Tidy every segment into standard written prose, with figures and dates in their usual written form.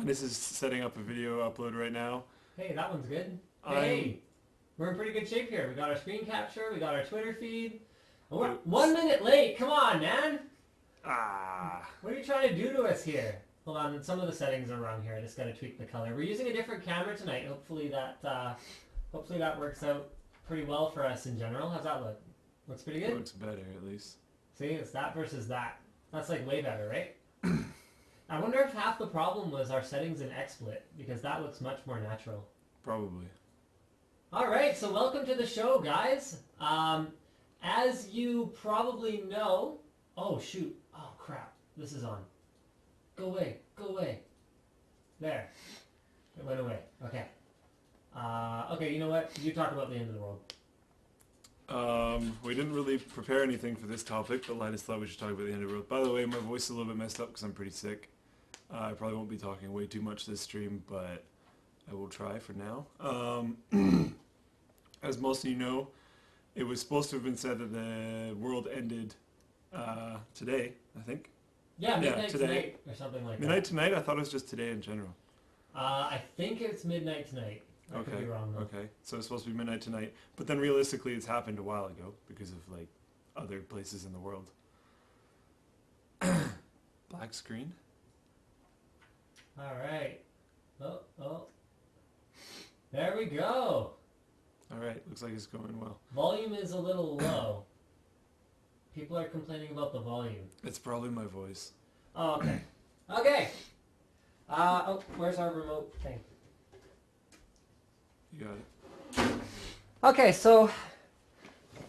This is setting up a video upload right now. Hey, that one's good. Hey, we're in pretty good shape here. We got our screen capture, we got our Twitter feed. We're 1 minute late. Come on, man. What are you trying to do to us here? Hold on, some of the settings are wrong here. I just got to tweak the color. We're using a different camera tonight. Hopefully that works out pretty well for us in general. How's that look? Looks pretty good? Looks better, at least. See, it's that versus that. That's like way better, right? I wonder if half the problem was our settings in XSplit, because that looks much more natural. Probably. All right, so welcome to the show, guys. As you probably know... Oh, shoot. Oh, crap. This is on. Go away. Go away. There. It went away. Okay. Okay, you know what? You talk about the end of the world. We didn't really prepare anything for this topic, but Linus thought we should talk about the end of the world. By the way, my voice is a little bit messed up because I'm pretty sick. I probably won't be talking way too much this stream, but I will try for now. As most of you know, it was supposed to have been said that the world ended today, I think. Yeah, midnight tonight or something like that. Midnight tonight? I thought it was just today in general. I think it's midnight tonight. I could be wrong though. Okay, so it's supposed to be midnight tonight, but then realistically it's happened a while ago because of like other places in the world. Black screen. All right. Oh. There we go. All right, looks like it's going well. Volume is a little low. People are complaining about the volume. It's probably my voice. Oh, okay. Okay. Oh, where's our remote thing? You got it. Okay, so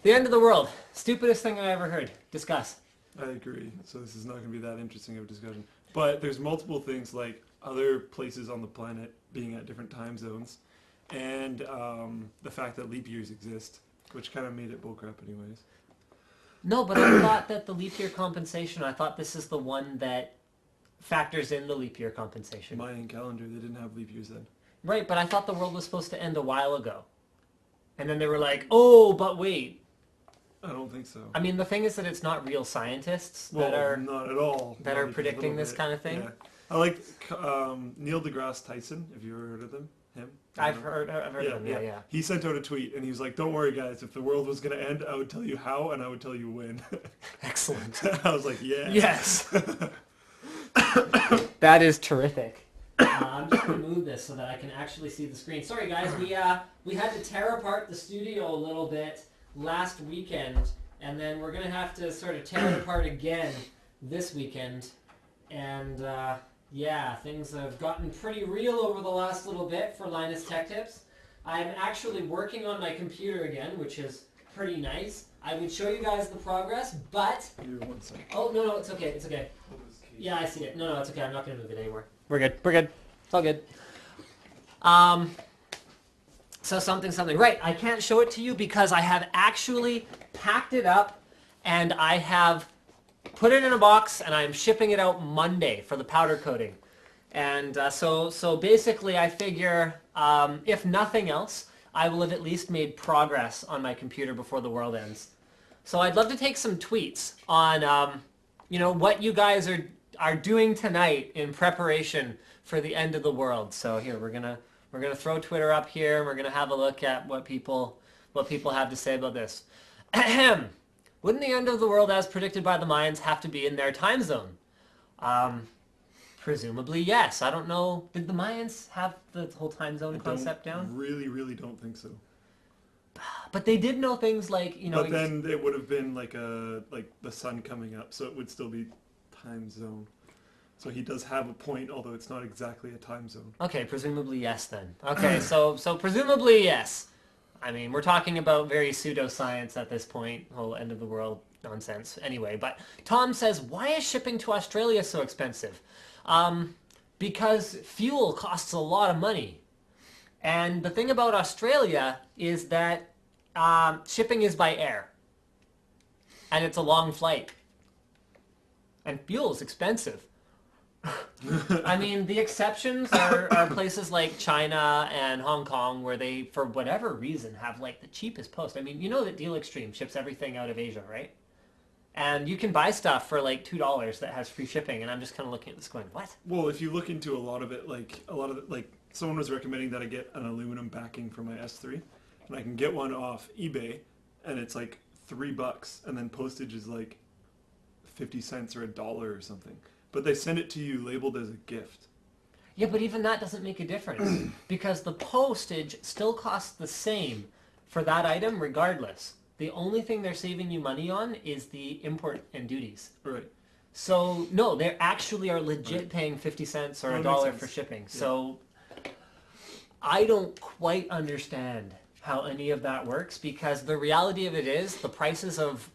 the end of the world. Stupidest thing I ever heard. Discuss. I agree. So this is not going to be that interesting of a discussion. But there's multiple things like other places on the planet being at different time zones, and the fact that leap years exist, which kind of made it bullcrap anyways. No, but I thought that the leap year compensation, I thought this is the one that factors in the leap year compensation. Mayan calendar, they didn't have leap years then. Right, but I thought the world was supposed to end a while ago. And then they were like, oh, but wait. I don't think so. I mean, the thing is that it's not real scientists that are not at all that are predicting this kind of thing. Yeah. I like Neil deGrasse Tyson. Have you ever heard of him? I've heard of him. Yeah. He sent out a tweet and he was like, "Don't worry, guys. If the world was going to end, I would tell you how, and I would tell you when." Excellent. I was like, "Yeah." Yes. That is terrific. I'm just going to move this so that I can actually see the screen. Sorry, guys. We had to tear apart the studio a little bit last weekend, and then we're going to have to sort of tear it apart again this weekend. And yeah, things have gotten pretty real over the last little bit for Linus Tech Tips. I'm actually working on my computer again, which is pretty nice. I would show you guys the progress, but... Give me 1 second. Oh, no, it's okay, it's okay. Yeah, I see it. No, it's okay. I'm not going to move it anymore. We're good. It's all good. So something. Right, I can't show it to you because I have actually packed it up and I have put it in a box and I'm shipping it out Monday for the powder coating. And so basically I figure if nothing else, I will have at least made progress on my computer before the world ends. So I'd love to take some tweets on what you guys are doing tonight in preparation for the end of the world. So here we're gonna throw Twitter up here and we're gonna have a look at what people have to say about this. Ahem. Wouldn't the end of the world as predicted by the Mayans have to be in their time zone? Presumably yes. I don't know. Did the Mayans have the whole time zone concept down? Really don't think so. But they did know things like, But then it would have been like the sun coming up, so it would still be time zone. So he does have a point, although it's not exactly a time zone. Okay, presumably yes then. Okay, so presumably yes. I mean, we're talking about very pseudoscience at this point, whole end of the world nonsense. Anyway, but Tom says, why is shipping to Australia so expensive? Because fuel costs a lot of money. And the thing about Australia is that shipping is by air. And it's a long flight. And fuel is expensive. I mean, the exceptions are places like China and Hong Kong where they, for whatever reason, have like the cheapest post. I mean, you know that Deal Extreme ships everything out of Asia, right? And you can buy stuff for like $2 that has free shipping, and I'm just kind of looking at this going, what? Well, if you look into a lot of it, someone was recommending that I get an aluminum backing for my S3, and I can get one off eBay, and it's like $3, and then postage is like 50 cents or $1 or something. But they send it to you labeled as a gift. Yeah, but even that doesn't make a difference because the postage still costs the same for that item regardless. The only thing they're saving you money on is the import and duties. Right. So, no, they actually are legit paying 50 cents or $1 for shipping. Yeah. So, I don't quite understand how any of that works because the reality of it is the prices of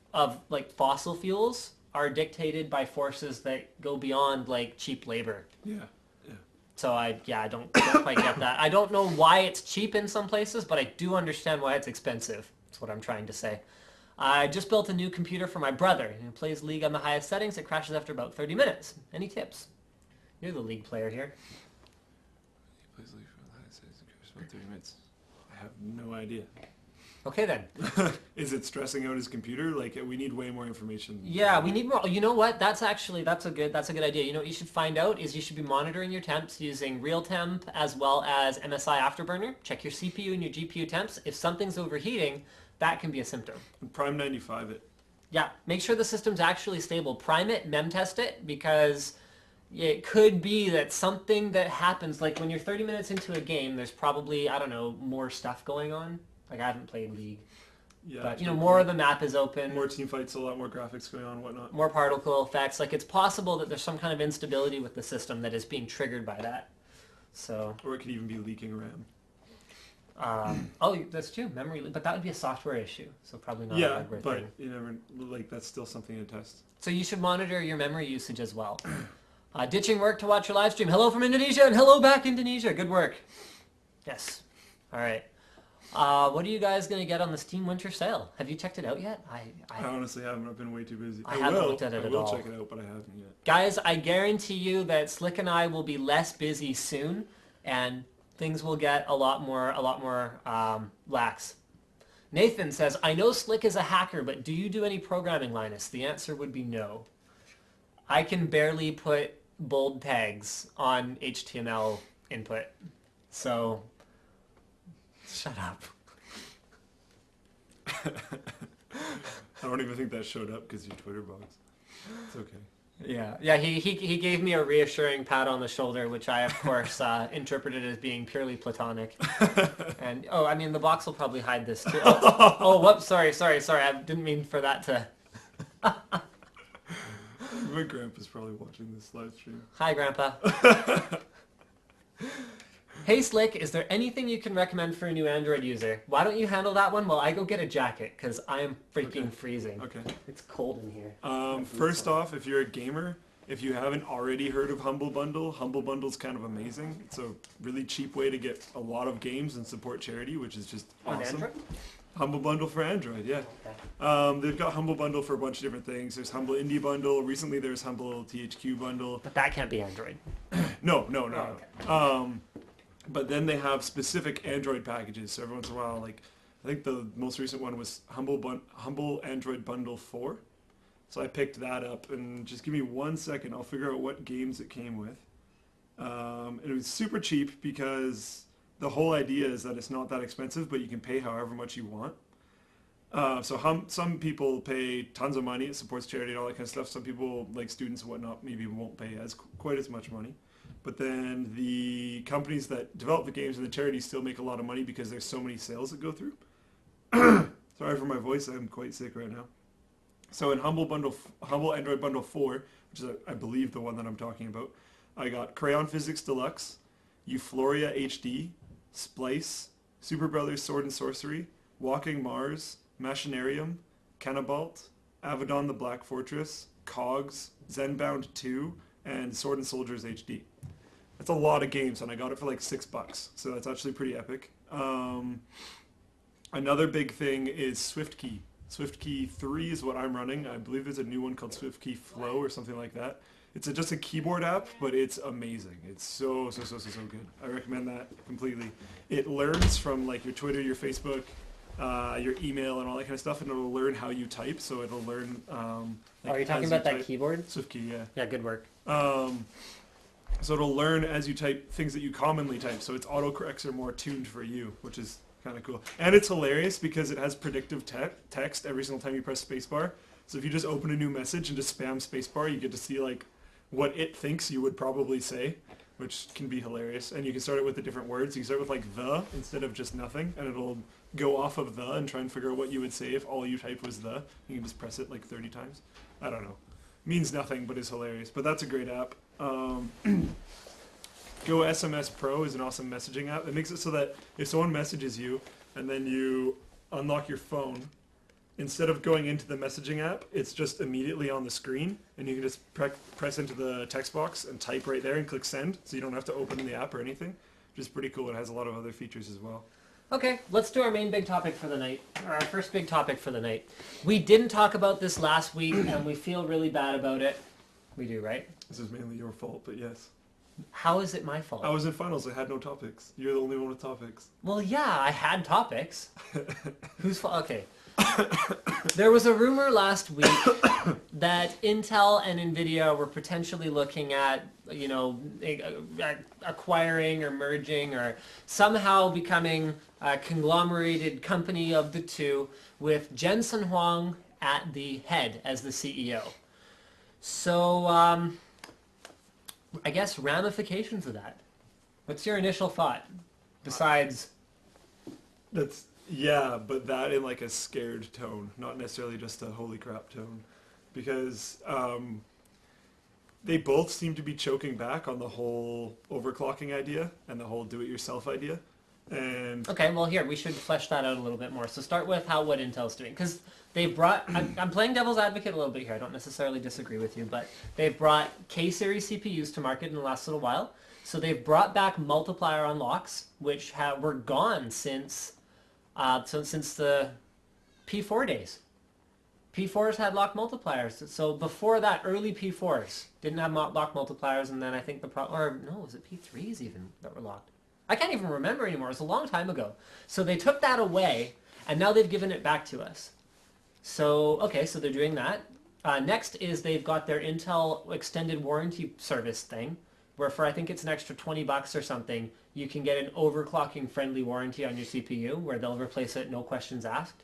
like fossil fuels are dictated by forces that go beyond like cheap labor. Yeah. So I don't quite get that. I don't know why it's cheap in some places, but I do understand why it's expensive. That's what I'm trying to say. I just built a new computer for my brother who plays League on the highest settings. It crashes after about 30 minutes. Any tips? You're the League player here. He plays League on the highest settings. It crashes about 30 minutes. I have no idea. Okay then. Is it stressing out his computer? Like, we need way more information. Yeah, we need more. You know what? That's a good idea. You know what you should find out is you should be monitoring your temps using real temp as well as MSI Afterburner. Check your CPU and your GPU temps. If something's overheating, that can be a symptom. Prime 95 it. Yeah, make sure the system's actually stable. Prime it, mem test it, because it could be that something that happens, like when you're 30 minutes into a game, there's probably, I don't know, more stuff going on. Like, I haven't played League. Yeah, but, you know, more of the map is open. More team fights, a lot more graphics going on, whatnot. More particle effects. Like, it's possible that there's some kind of instability with the system that is being triggered by that. So. Or it could even be leaking RAM. Oh, that's true. Memory, but that would be a software issue, so probably not a hardware thing. Yeah, but you never, like, that's still something to test. So you should monitor your memory usage as well. Ditching work to watch your live stream. Hello from Indonesia, and hello back Indonesia. Good work. Yes. All right. What are you guys going to get on the Steam Winter Sale? Have you checked it out yet? I honestly haven't. I've been way too busy. I haven't looked at it at all. I will check it out, but I haven't yet. Guys, I guarantee you that Slick and I will be less busy soon, and things will get a lot more lax. Nathan says, I know Slick is a hacker, but do you do any programming, Linus? The answer would be no. I can barely put bold tags on HTML input. So, shut up. I don't even think that showed up because your Twitter box. It's okay. Yeah. He gave me a reassuring pat on the shoulder, which I of course interpreted as being purely platonic. And I mean the box will probably hide this too. Whoops! Sorry. I didn't mean for that to. My grandpa's probably watching this live stream. Hi, Grandpa. Hey Slick, is there anything you can recommend for a new Android user? Why don't you handle that one while I go get a jacket, because I am freaking freezing. Okay. It's cold in here. First off, if you're a gamer, if you haven't already heard of Humble Bundle, Humble Bundle's kind of amazing. It's a really cheap way to get a lot of games and support charity, which is just awesome. On Android? Humble Bundle for Android, yeah. Okay. They've got Humble Bundle for a bunch of different things. There's Humble Indie Bundle. Recently there's Humble THQ Bundle. But that can't be Android. No. Okay. But then they have specific Android packages. So every once in a while, like, I think the most recent one was Humble Android Bundle 4. So I picked that up, and just give me 1 second. I'll figure out what games it came with. It was super cheap because the whole idea is that it's not that expensive, but you can pay however much you want. Some people pay tons of money. It supports charity and all that kind of stuff. Some people, like students and whatnot, maybe won't pay quite as much money. But then the companies that develop the games and the charities still make a lot of money because there's so many sales that go through. Sorry for my voice, I'm quite sick right now. So in Humble Android Bundle 4, which is I believe the one that I'm talking about, I got Crayon Physics Deluxe, Euphoria HD, Splice, Super Brothers Sword and Sorcery, Walking Mars, Machinarium, Cannibalt, Avedon the Black Fortress, Cogs, Zenbound 2, and Sword and Soldiers HD. That's a lot of games, and I got it for like $6, so that's actually pretty epic. Another big thing is SwiftKey. SwiftKey 3 is what I'm running. I believe there's a new one called SwiftKey Flow or something like that. It's just a keyboard app, but it's amazing. It's so good. I recommend that completely. It learns from like your Twitter, your Facebook, your email and all that kind of stuff, and it'll learn how you type. So it'll learn. Are you talking about that keyboard? SwiftKey, yeah. Yeah, good work. So it'll learn as you type things that you commonly type. So its autocorrects are more tuned for you, which is kind of cool. And it's hilarious because it has predictive text every single time you press spacebar. So if you just open a new message and just spam spacebar, you get to see like what it thinks you would probably say, which can be hilarious. And you can start it with the different words. You can start with like the instead of just nothing, and it'll go off of the and try and figure out what you would say if all you type was the. You can just press it like 30 times. I don't know. Means nothing, but is hilarious. But that's a great app. Go SMS Pro is an awesome messaging app. It makes it so that if someone messages you and then you unlock your phone, instead of going into the messaging app, it's just immediately on the screen, and you can just press into the text box and type right there and click send, so you don't have to open the app or anything, which is pretty cool. It has a lot of other features as well. Okay, let's do our main big topic for the night, or our first big topic for the night. We didn't talk about this last week, and we feel really bad about it. We do, right? This is mainly your fault, but yes. How is it my fault? I was in finals. I had no topics. You're the only one with topics. Well, yeah, I had topics. Whose fault? Okay. There was a rumor last week that Intel and NVIDIA were potentially looking at, you know, acquiring or merging or somehow becoming a conglomerated company of the two with Jensen Huang at the head as the CEO. So, I guess ramifications of that. What's your initial thought? Besides... Yeah, but that in like a scared tone, not necessarily just a holy crap tone. Because they both seem to be choking back on the whole overclocking idea and the whole do-it-yourself idea. And okay, well here, we should flesh that out a little bit more. So start with what Intel's doing. Because they've brought, I'm playing devil's advocate a little bit here, I don't necessarily disagree with you, but they've brought K-series CPUs to market in the last little while. So they've brought back multiplier unlocks, which were gone since the P4 days. P4s had locked multipliers. So before that, early P4s didn't have locked multipliers, and then I think was it P3s even that were locked? I can't even remember anymore. It was a long time ago. So they took that away, and now they've given it back to us. So, okay, so they're doing that. Next is they've got their Intel extended warranty service thing, where for I think it's an extra $20 or something, you can get an overclocking friendly warranty on your CPU, where they'll replace it, no questions asked.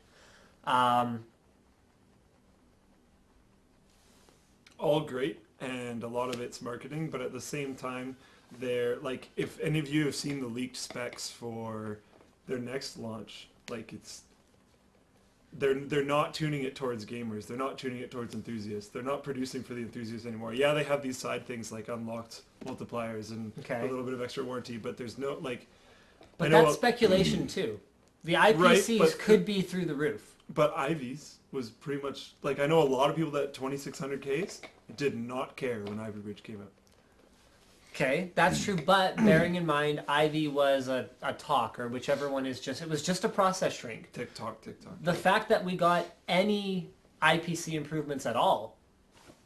all great, and a lot of it's marketing, but at the same time, they're like, if any of you have seen the leaked specs for their next launch, like they're not tuning it towards gamers. They're not tuning it towards enthusiasts. They're not producing for the enthusiasts anymore. Yeah, they have these side things like unlocked multipliers and a little bit of extra warranty, but there's no like. But that's speculation too. The IPCs could be through the roof. But Ivy's was pretty much like, I know a lot of people that 2600Ks did not care when Ivy Bridge came out. Okay, that's true, but bearing in mind, Ivy was a talk, or whichever one is just, it was just a process shrink. TikTok. The fact that we got any IPC improvements at all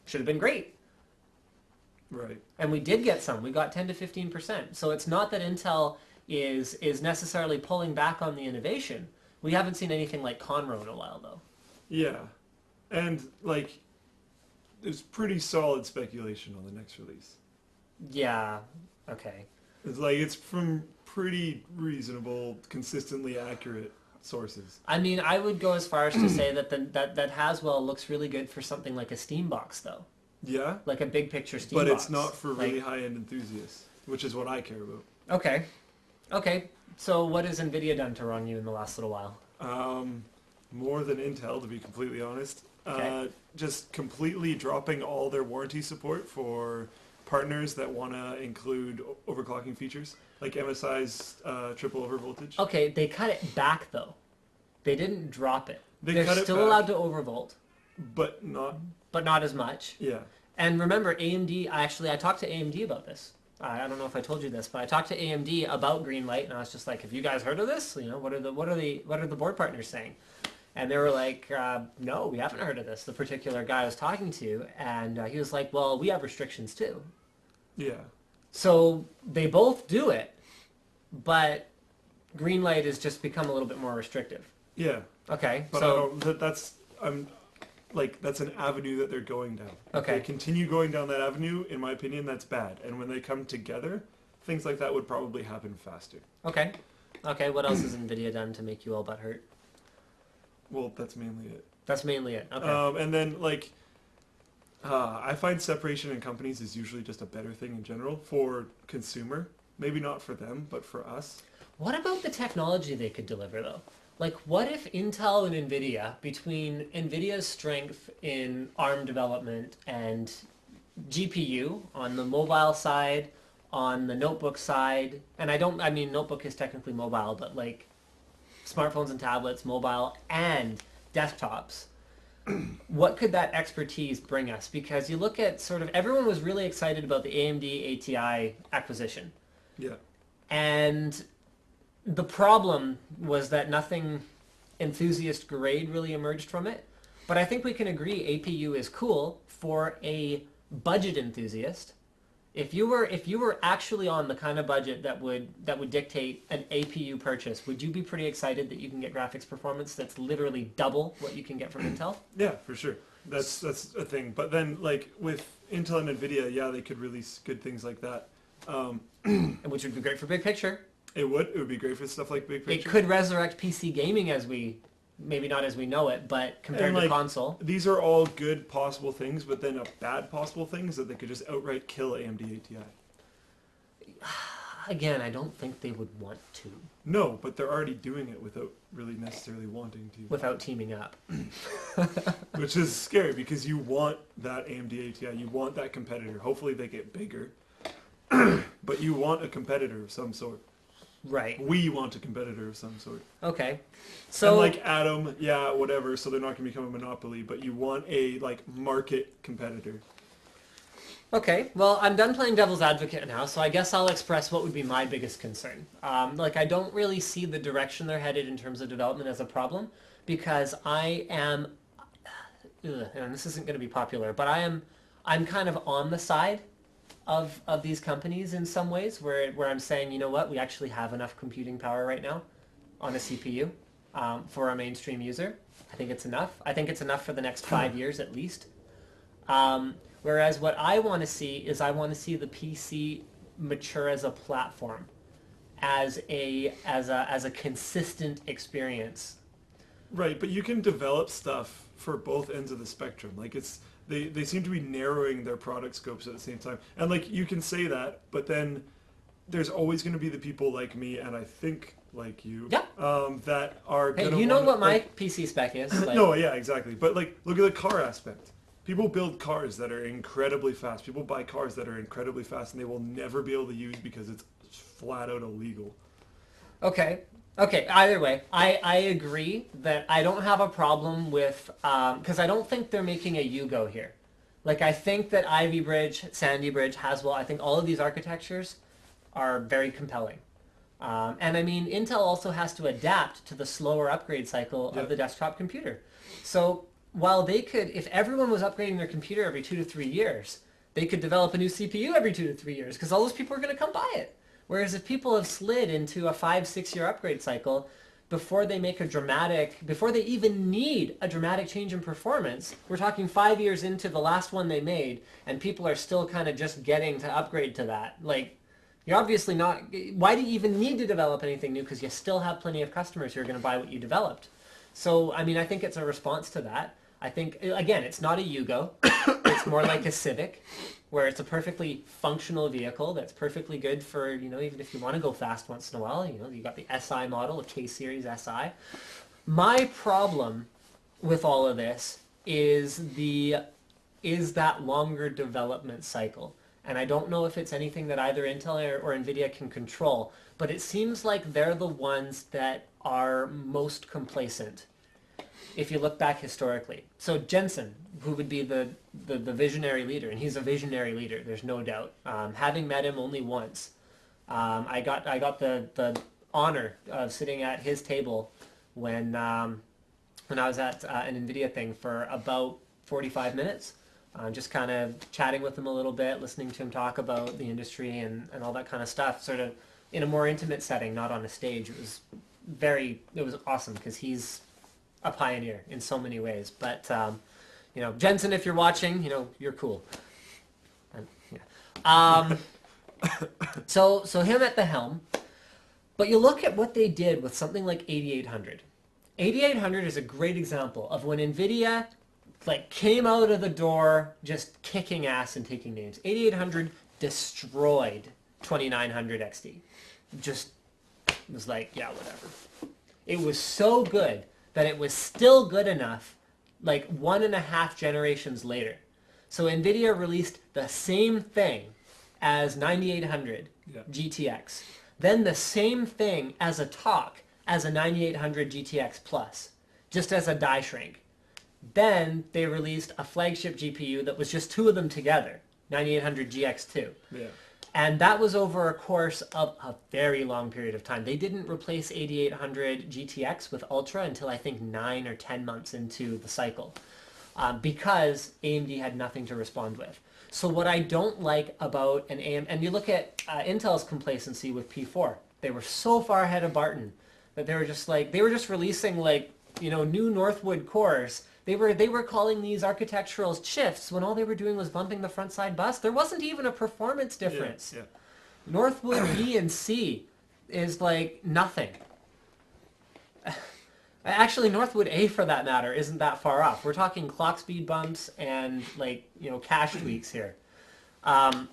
should have been great. Right. And we did get some. We got 10 to 15%. So it's not that Intel is necessarily pulling back on the innovation. We haven't seen anything like Conroe in a while, though. Yeah. And, like, there's pretty solid speculation on the next release. Yeah. Okay. It's like, it's from pretty reasonable, consistently accurate sources. I mean, I would go as far as to say that Haswell looks really good for something like a Steam box, though. Yeah. Like a big picture Steam box. But it's not for really high-end enthusiasts, which is what I care about. Okay. Okay. So what has NVIDIA done to wrong you in the last little while? More than Intel, to be completely honest. Okay. Just completely dropping all their warranty support for partners that want to include overclocking features, like MSI's triple overvoltage. Okay, they cut it back, though. They didn't drop it. They're still allowed to overvolt. But not as much. Yeah. And remember, AMD, I talked to AMD about this. I don't know if I told you this, but I talked to AMD about Greenlight, and I was just like, have you guys heard of this? You know, what are the board partners saying? And they were like, no, we haven't heard of this. The particular guy I was talking to, and he was like, well, we have restrictions too. Yeah. So they both do it, but Greenlight has just become a little bit more restrictive. Yeah, Okay, but so I don't. That's an avenue that they're going down. If Okay. they continue going down that avenue, in my opinion, that's bad. And when they come together, things like that would probably happen faster. okay, okay. What else has NVIDIA done to make you all butthurt? Well, that's mainly it. That's mainly it. Okay. And then I find separation in companies is usually just a better thing in general for consumer. Maybe not for them, but for us. What about the technology they could deliver, though? Like, what if Intel and NVIDIA, between NVIDIA's strength in ARM development and GPU on the mobile side, on the notebook side, and I mean, notebook is technically mobile, but like smartphones and tablets, mobile and desktops, what could that expertise bring us? Because you look at sort of, everyone was really excited about the AMD ATI acquisition. Yeah. And the problem was that nothing enthusiast grade really emerged from it. But I think we can agree APU is cool for a budget enthusiast. If you were actually on the kind of budget that would dictate an APU purchase, would you be pretty excited that you can get graphics performance that's literally double what you can get from Intel? Yeah, for sure. That's a thing. But then, like, with Intel and NVIDIA, yeah, they could release good things like that. Which would be great for big picture. It would be great for stuff like big picture. It could resurrect PC gaming maybe not as we know it, but compared to console. These are all good possible things, but then a bad possible thing is that they could just outright kill AMD ATI. Again, I don't think they would want to. No, but they're already doing it without really necessarily wanting to. Without teaming up. Which is scary because you want that AMD ATI, you want that competitor. Hopefully they get bigger, but you want a competitor of some sort. Right. We want a competitor of some sort. Okay. So and like Atom, yeah, whatever, so they're not going to become a monopoly, but you want a market competitor. Okay, well, I'm done playing devil's advocate now, so I guess I'll express what would be my biggest concern. I don't really see the direction they're headed in terms of development as a problem, because I am, and this isn't going to be popular, but I'm kind of on the side of these companies in some ways, where I'm saying, you know what, we actually have enough computing power right now on a CPU for a mainstream user. I think it's enough. I think it's enough for the next 5 years at least. Whereas what I want to see is I want to see the PC mature as a platform, as a consistent experience. Right, but you can develop stuff for both ends of the spectrum. Like they seem to be narrowing their product scopes at the same time. And you can say that, but then there's always going to be the people like me and I think like you that are going to know what my PC spec is. No, yeah, exactly. But look at the car aspect. People build cars that are incredibly fast. People buy cars that are incredibly fast and they will never be able to use because it's flat out illegal. Okay. Either way, I agree that I don't have a problem with, because I don't think they're making a Yugo here. I think that Ivy Bridge, Sandy Bridge, Haswell, I think all of these architectures are very compelling. And I mean, Intel also has to adapt to the slower upgrade cycle of the desktop computer. So while they could, if everyone was upgrading their computer every 2 to 3 years, they could develop a new CPU every 2 to 3 years because all those people are going to come buy it. Whereas if people have slid into a 5-6 year upgrade cycle before they even need a dramatic change in performance, we're talking 5 years into the last one they made, and people are still kind of just getting to upgrade to that. You're obviously not, why do you even need to develop anything new? Because you still have plenty of customers who are going to buy what you developed. So, I mean, I think it's a response to that. I think, again, it's not a Yugo. It's more like a Civic, where it's a perfectly functional vehicle that's perfectly good for, even if you want to go fast once in a while, you got the SI model, a K-Series SI. My problem with all of this is that longer development cycle. And I don't know if it's anything that either Intel or NVIDIA can control, but it seems like they're the ones that are most complacent if you look back historically. So Jensen, who would be the visionary leader, and he's a visionary leader, there's no doubt. Having met him only once, I got the honor of sitting at his table when I was at an NVIDIA thing for about 45 minutes. Just kind of chatting with him a little bit, listening to him talk about the industry and all that kind of stuff, sort of in a more intimate setting, not on a stage. It was awesome because he's a pioneer in so many ways. But you know, Jensen, if you're watching, you know, you're cool. And, yeah. So him at the helm. But you look at what they did with something like 8800. 8800 is a great example of when NVIDIA like came out of the door just kicking ass and taking names. 8800 destroyed 2900 XT. Just was like, yeah, whatever. It was so good that it was still good enough like 1.5 generations later. So NVIDIA released the same thing as 9800 GTX. Then the same thing as a talk as a 9800 GTX Plus, just as a die shrink. Then they released a flagship GPU that was just two of them together, 9800 GX2. Yeah. And that was over a course of a very long period of time. They didn't replace 8800 GTX with Ultra until I think 9 or 10 months into the cycle, because AMD had nothing to respond with. So what I don't like about an AMD, and you look at Intel's complacency with P4, they were so far ahead of Barton that they were just releasing like, you know, new Northwood cores. They were calling these architectural shifts when all they were doing was bumping the front side bus. There wasn't even a performance difference. Yeah. Northwood B and C is like nothing. Actually, Northwood A, for that matter, isn't that far off. We're talking clock speed bumps and, like, you know, cache tweaks here.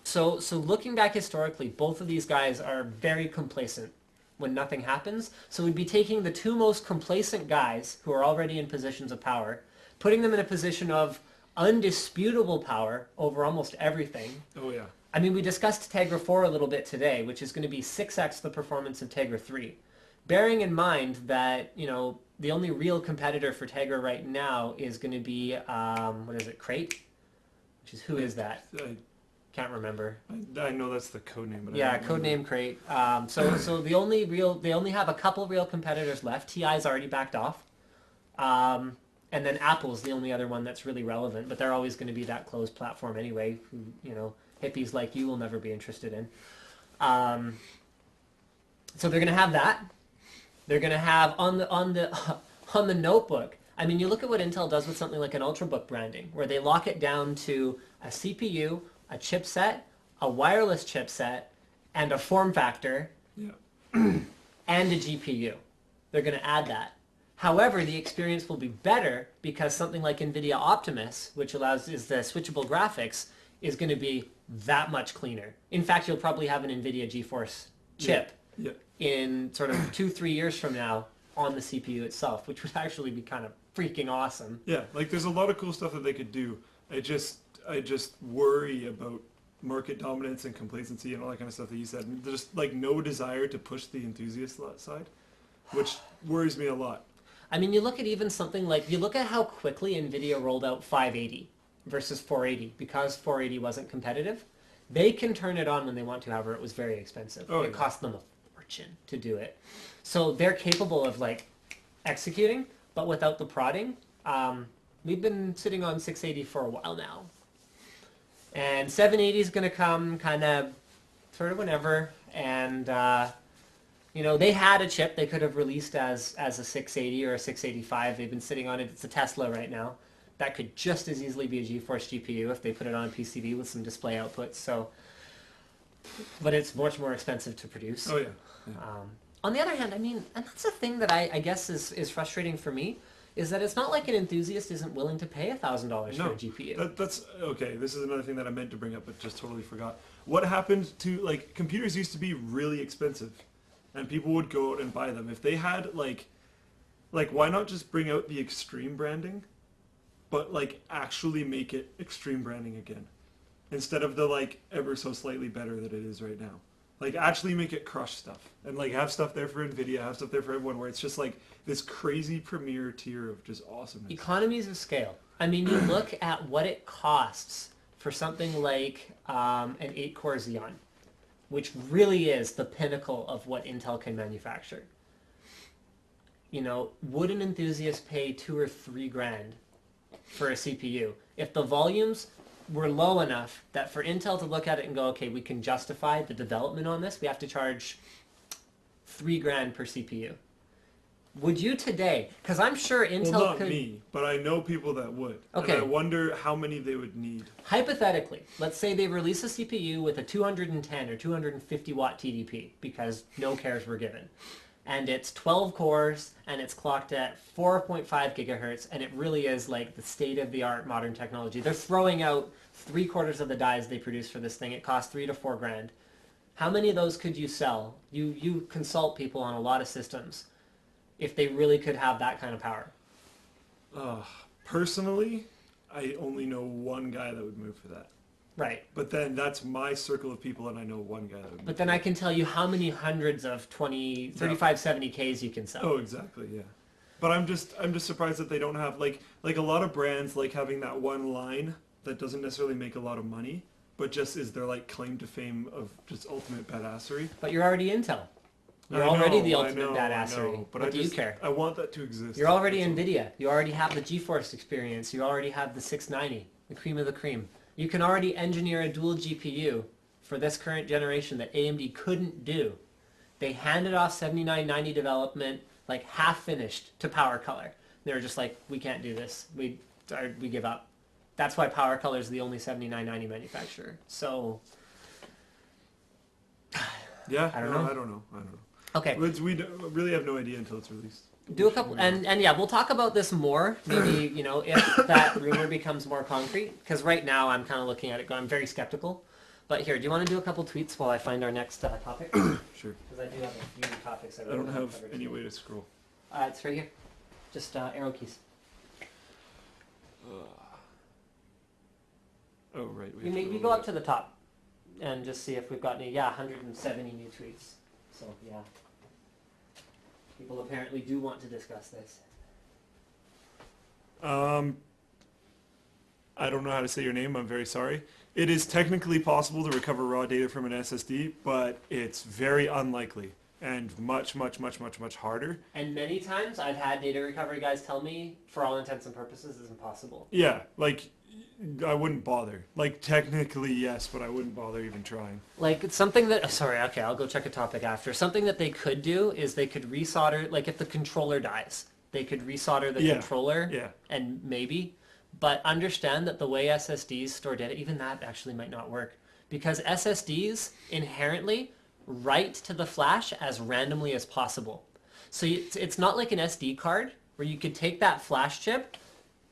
So looking back historically, both of these guys are very complacent when nothing happens. So we'd be taking the two most complacent guys who are already in positions of power, putting them in a position of undisputable power over almost everything. Oh, yeah. I mean, we discussed Tegra 4 a little bit today, which is going to be 6x the performance of Tegra 3. Bearing in mind that, you know, the only real competitor for Tegra right now is going to be, what is it, Crate? Which is, who is that? Can't remember. I know that's the codename. But yeah, codename Crate. So they only have a couple real competitors left. TI's already backed off. And then Apple's the only other one that's really relevant, but they're always going to be that closed platform anyway, who, you know, hippies like you will never be interested in. So they're going to have that. They're going to have on the notebook. I mean, you look at what Intel does with something like an Ultrabook branding, where they lock it down to a CPU, a chipset, a wireless chipset, and a form factor, and a GPU. They're going to add that. However, the experience will be better because something like NVIDIA Optimus, which is the switchable graphics, is going to be that much cleaner. In fact, you'll probably have an NVIDIA GeForce chip in sort of 2-3 years from now on the CPU itself, which would actually be kind of freaking awesome. Yeah, like there's a lot of cool stuff that they could do. I just worry about market dominance and complacency and all that kind of stuff that you said. And there's like no desire to push the enthusiast side, which worries me a lot. I mean, you look at even something like, you look at how quickly NVIDIA rolled out 580 versus 480 because 480 wasn't competitive. They can turn it on when they want to, however, it was very expensive. It cost them a fortune to do it. So they're capable of like executing, but without the prodding. We've been sitting on 680 for a while now. And 780 is going to come kind of sort of whenever. And, you know, they had a chip they could have released as a 680 or a 685. They've been sitting on it. It's a Tesla right now. That could just as easily be a GeForce GPU if they put it on a PCB with some display outputs. So, but it's much more expensive to produce. Oh, yeah. On the other hand, I mean, and that's the thing that I guess is frustrating for me, is that it's not like an enthusiast isn't willing to pay $1,000 for a GPU. That's okay. This is another thing that I meant to bring up, but just totally forgot. What happened to, like, computers used to be really expensive, and people would go out and buy them. If they had, like why not just bring out the extreme branding, but, like, actually make it extreme branding again, instead of the, like, ever so slightly better that it is right now. Like, actually make it crush stuff. And, like, have stuff there for NVIDIA, have stuff there for everyone, where it's just, like, this crazy premier tier of just awesomeness. Economies of scale. I mean, you look at what it costs for something like an 8-core Xeon, which really is the pinnacle of what Intel can manufacture. You know, would an enthusiast pay $2 or $3 grand for a CPU if the volumes were low enough that for Intel to look at it and go, okay, we can justify the development on this, we have to charge $3 grand per CPU. Would you today? Because I'm sure Intel Well, not could... me, but I know people that would. Okay. And I wonder how many they would need. Hypothetically, let's say they release a CPU with a 210 or 250 watt TDP, because no cares were given. And it's 12 cores, and it's clocked at 4.5 gigahertz, and it really is like the state-of-the-art modern technology. They're throwing out 3/4 of the dies they produce for this thing. It costs $3 to $4 grand. How many of those could you sell? You consult people on a lot of systems if they really could have that kind of power. Personally, I only know one guy that would move for that. Right. But then that's my circle of people, and I know one guy that would move. But then I can tell you how many hundreds of 3570Ks you can sell. Oh, exactly, yeah. But I'm just surprised that they don't have like a lot of brands like having that one line that doesn't necessarily make a lot of money, but just is their like claim to fame of just ultimate badassery. But you're already Intel. You're already the ultimate badassery. But do you care? I want that to exist. You're already NVIDIA. You already have the GeForce experience. You already have the 690, the cream of the cream. You can already engineer a dual GPU for this current generation that AMD couldn't do. They handed off 7990 development, like half finished, to PowerColor. They were just like, we can't do this. We give up. That's why PowerColor is the only 7990 manufacturer. So, yeah, I don't know. I don't know. Okay. We really have no idea until it's released. Do a couple, and yeah, we'll talk about this more, maybe, you know, if that rumor becomes more concrete, because right now I'm kind of looking at it going, I'm very skeptical. But here, do you want to do a couple tweets while I find our next topic? Sure. Because I do have a few topics. I don't have any way to scroll. It's right here. Just arrow keys. Oh, right. You maybe go up to the top and just see if we've got any, 170 new tweets. So, yeah. People apparently do want to discuss this. I don't know how to say your name. I'm very sorry. It is technically possible to recover raw data from an SSD, but it's very unlikely and much, much, much, much, much harder. And many times I've had data recovery guys tell me, for all intents and purposes, it's impossible. Yeah, like, I wouldn't bother. Like, technically, yes, but I wouldn't bother even trying. Like, it's something that... Sorry, okay, I'll go check a topic after. Something that they could do is they could resolder... Like, if the controller dies, they could resolder the controller. Yeah. And maybe... But understand that the way SSDs store data, even that actually might not work. Because SSDs inherently write to the flash as randomly as possible. So it's not like an SD card where you could take that flash chip,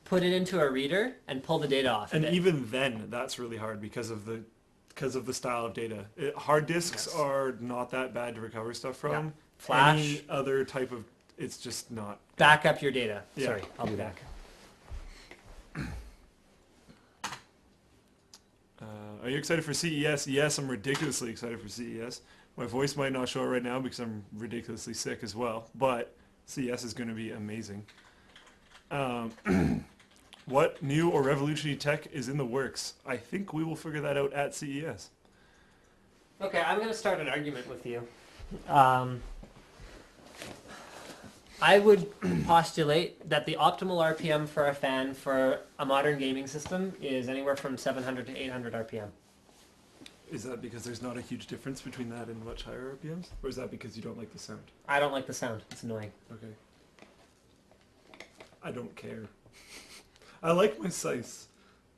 put it into a reader, and pull the data off And of it. even then, that's really hard because of the style of data. Hard disks are not that bad to recover stuff from. Yeah. Flash. Any other type of... It's just not... Back up your data. Yeah. Sorry, I'll be back. Are you excited for CES? Yes, I'm ridiculously excited for CES. My voice might not show it right now because I'm ridiculously sick as well, but CES is going to be amazing. What new or revolutionary tech is in the works? I think we will figure that out at CES. Okay, I'm going to start an argument with you. I would postulate that the optimal RPM for a fan for a modern gaming system is anywhere from 700 to 800 RPM. Is that because there's not a huge difference between that and much higher RPMs? Or is that because you don't like the sound? I don't like the sound. It's annoying. Okay. I don't care. I like my scythes.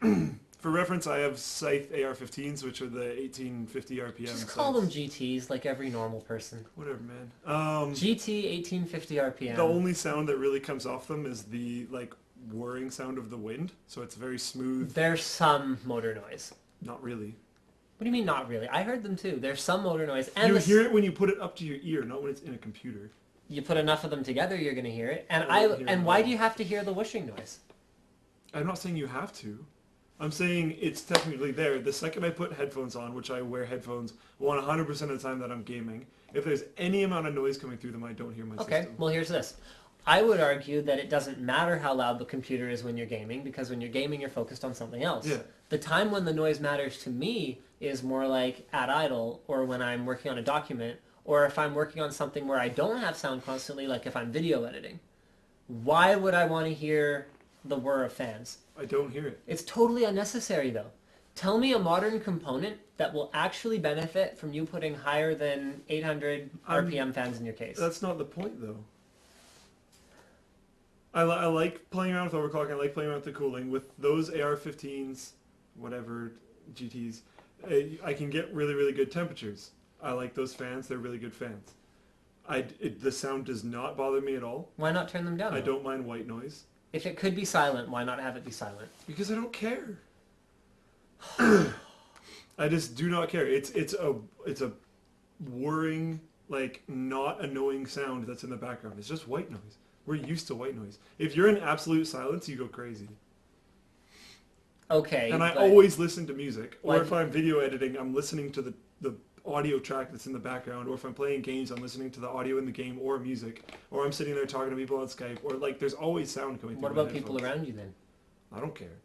For reference, I have Scythe AR-15s, which are the 1850 RPM. Just call them GTs like every normal person. Whatever, man. GT 1850 RPM. The only sound that really comes off them is the like whirring sound of the wind, so it's very smooth. There's some motor noise. Not really. What do you mean not really? I heard them too. There's some motor noise. And You hear it when you put it up to your ear, not when it's in a computer. You put enough of them together, you're going to hear it. And why do you have to hear the whooshing noise? I'm not saying you have to. I'm saying it's technically there. The second I put headphones on, which I wear headphones 100% of the time that I'm gaming, if there's any amount of noise coming through them, I don't hear my Okay, system. well here's this. I would argue that it doesn't matter how loud the computer is when you're gaming, because when you're gaming, you're focused on something else. Yeah. The time when the noise matters to me is more like at idle, or when I'm working on a document, or if I'm working on something where I don't have sound constantly, like if I'm video editing. Why would I want to hear the whir of fans? I don't hear it. It's totally unnecessary, though. Tell me a modern component that will actually benefit from you putting higher than 800 RPM fans in your case. That's not the point, though. I like playing around with overclocking. I like playing around with the cooling. With those AR-15s, whatever, GTs, I can get really, really good temperatures. I like those fans. They're really good fans. The sound does not bother me at all. Why not turn them down? I don't mind white noise. If it could be silent, why not have it be silent? Because I don't care. I just do not care. It's a whirring, like, not annoying sound that's in the background. It's just white noise. We're used to white noise. If you're in absolute silence, you go crazy. Okay. And I always listen to music. Or Like- if I'm video editing, I'm listening to the audio track that's in the background. Or if I'm playing games, I'm listening to the audio in the game or music. Or I'm sitting there talking to people on Skype. Or, like, there's always sound coming through What my about people headphones. around you then? I don't care.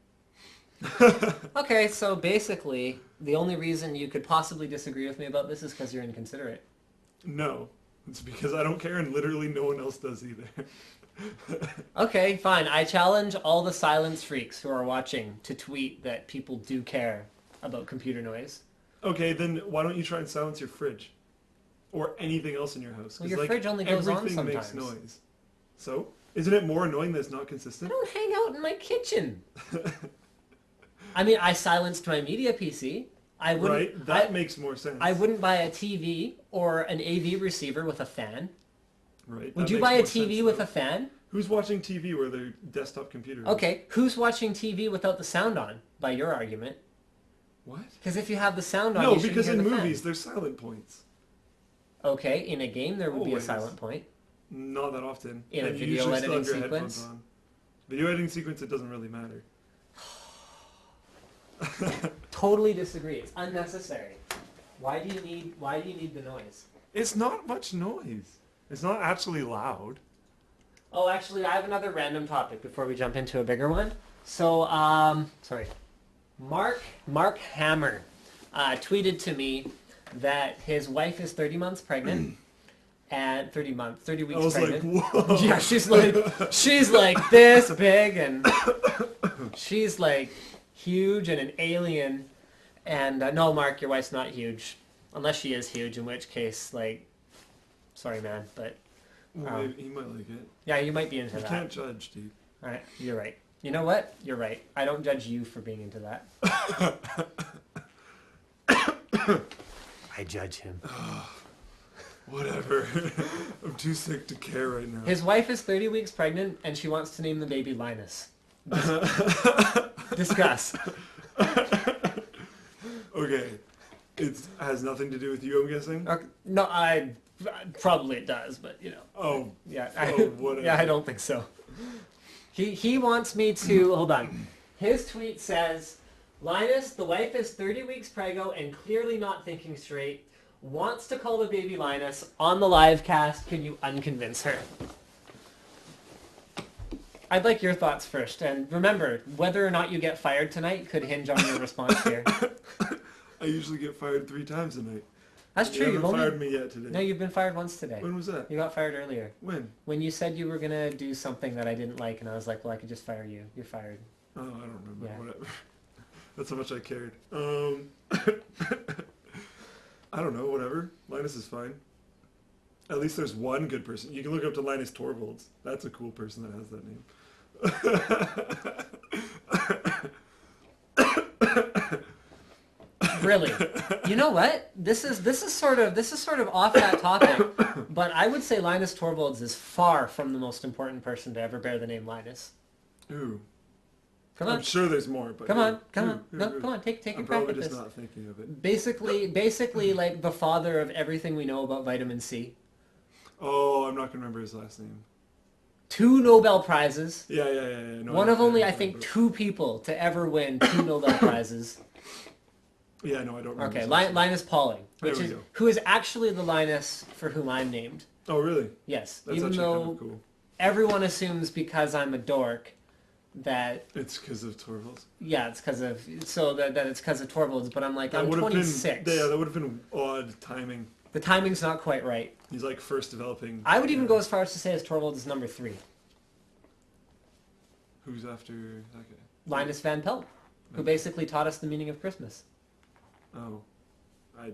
Okay, so basically, the only reason you could possibly disagree with me about this is because you're inconsiderate. No. It's because I don't care and literally no one else does either. Okay, fine. I challenge all the silence freaks who are watching to tweet that people do care about computer noise. Okay, then why don't you try and silence your fridge? Or anything else in your house? 'Cause, Well, your fridge only goes on everything makes sometimes. noise. So? Isn't it more annoying that it's not I consistent? don't hang out in my kitchen. I mean, I silenced my media PC. I wouldn't. Right? That makes more sense. I wouldn't buy a TV or an AV receiver with a fan. Right. Would that you makes buy a more TV sense, with though. a fan? Who's watching TV where their desktop computer is? Okay, who's watching TV without the sound on, by your argument? What? Because if you have the sound on, No, you shouldn't because hear in the fan. movies there's silent points. Okay, in a game there would be a Always. silent point. Not that often. In a And you video usually still editing have your headphones sequence? on. Video editing sequence, it doesn't really matter. Totally disagree. It's unnecessary. Why do you need the noise? It's not much noise. It's not actually loud. Oh, actually, I have another random topic before we jump into a bigger one. So, sorry. Mark Hammer tweeted to me that his wife is 30 months pregnant. And 30 I weeks was pregnant. like, whoa. Yeah, she's like this big, and she's like huge and an alien. And no, Mark, your wife's not huge, unless she is huge, in which case, like, sorry, man, but Well, maybe he might like it. yeah, you might be into You that. can't judge, dude. All right, you're right. You know what? You're right. I don't judge you for being into that. I judge him. Whatever. I'm too sick to care right now. His wife is 30 weeks pregnant, and she wants to name the baby Linus. Discuss. Okay. It has nothing to do with you, I'm guessing? No, probably it does, but you know. Oh, Yeah, whatever. yeah, I don't think so. He wants me to hold on. His tweet says, Linus, the wife is 30 weeks preggo and clearly not thinking straight. Wants to call the baby Linus on the live cast. Can you unconvince her? I'd like your thoughts first. And remember, whether or not you get fired tonight could hinge on your response here. I usually get fired 3 times a night. That's You true. haven't fired me yet today. No, you've been fired once today. When was that? You got fired earlier. When? When you said you were going to do something that I didn't like, and I was like, well, I could just fire you. You're fired. Oh, I don't remember. Yeah. Whatever. That's how much I cared. I don't know, whatever. Linus is fine. At least there's one good person. You can look up to Linus Torvalds. That's a cool person that has that name. Really? You know what? This is sort of off that topic, but I would say Linus Torvalds is far from the most important person to ever bear the name Linus. Ooh. Come on. I'm sure there's more, but Come on. who? No, come on. Take a I'm crack probably at just this. not thinking of it. Basically, like the father of everything we know about vitamin C. Oh, I'm not gonna remember his last name. 2 Nobel Prizes. Yeah. No, One of only, I think, remember. 2 people to ever win 2 Nobel Prizes. Yeah, no, I don't remember. Okay, his last name. Linus Pauling, There we go. who is actually the Linus for whom I'm named. Oh, really? Yes, That's even actually though kind of cool. everyone assumes because I'm a dork that It's because of Torvalds. yeah, it's because of that it's because of Torvalds. But I'm like, I'm would've 26. Been, yeah, that would have been odd timing. The timing's not quite right. He's like first developing. I would even go as far as to say as Torvalds is number 3. Who's after that guy? Linus Van Pelt, who basically taught us the meaning of Christmas. Oh, I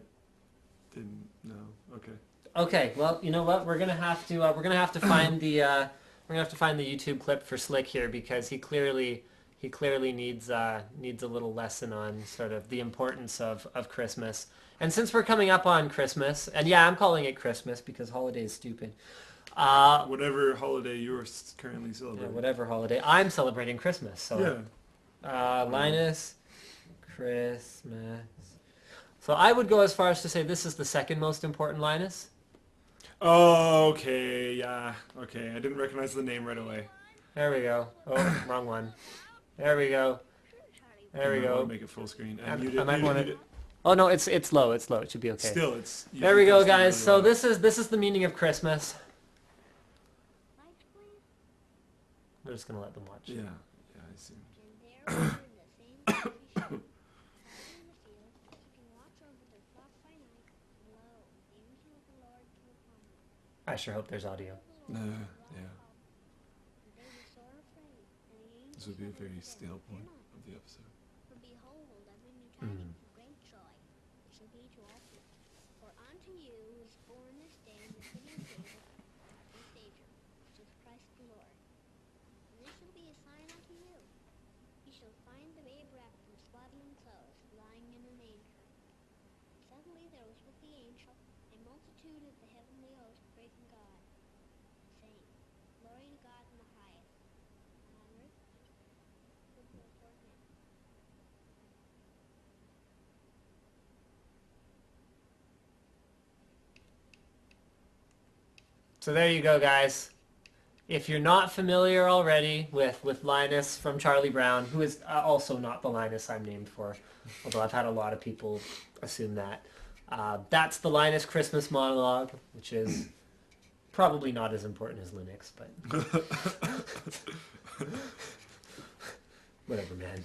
didn't know. Okay. Okay, well, you know what? We're gonna have to find the We're gonna have to find the YouTube clip for Slick here because he clearly needs a little lesson on sort of the importance of Christmas. And since we're coming up on Christmas, and yeah, I'm calling it Christmas because holiday is stupid. Whatever holiday you're currently celebrating. Yeah, whatever holiday. I'm celebrating Christmas. So Yeah. Linus, Christmas. So I would go as far as to say this is the second most important Linus. Oh, okay, yeah. Okay, I didn't recognize the name right away. There we go. Oh, wrong one. There we go. There we go. Make it full screen. I might want to. Oh no, it's low. It's low. It should be okay. Still, it's. There we go, guys. So this is the meaning of Christmas. We're just gonna let them watch. Yeah, yeah, I see. I sure hope there's audio. Yeah. This would be a very stale point of the episode. For unto you is born this day in the city of David a Savior, which is Christ the Lord. And this shall be a sign unto you. You shall find the babe wrapped in swaddling clothes, lying in a manger. Suddenly there was with the angel a multitude of the heavenly host praising God, saying, Glory to God in the highest, and on earth goodwill toward men. So there you go, guys. If you're not familiar already with Linus from Charlie Brown, who is also not the Linus I'm named for, although I've had a lot of people assume that, that's the Linus Christmas monologue, which is probably not as important as Linux, but whatever, man.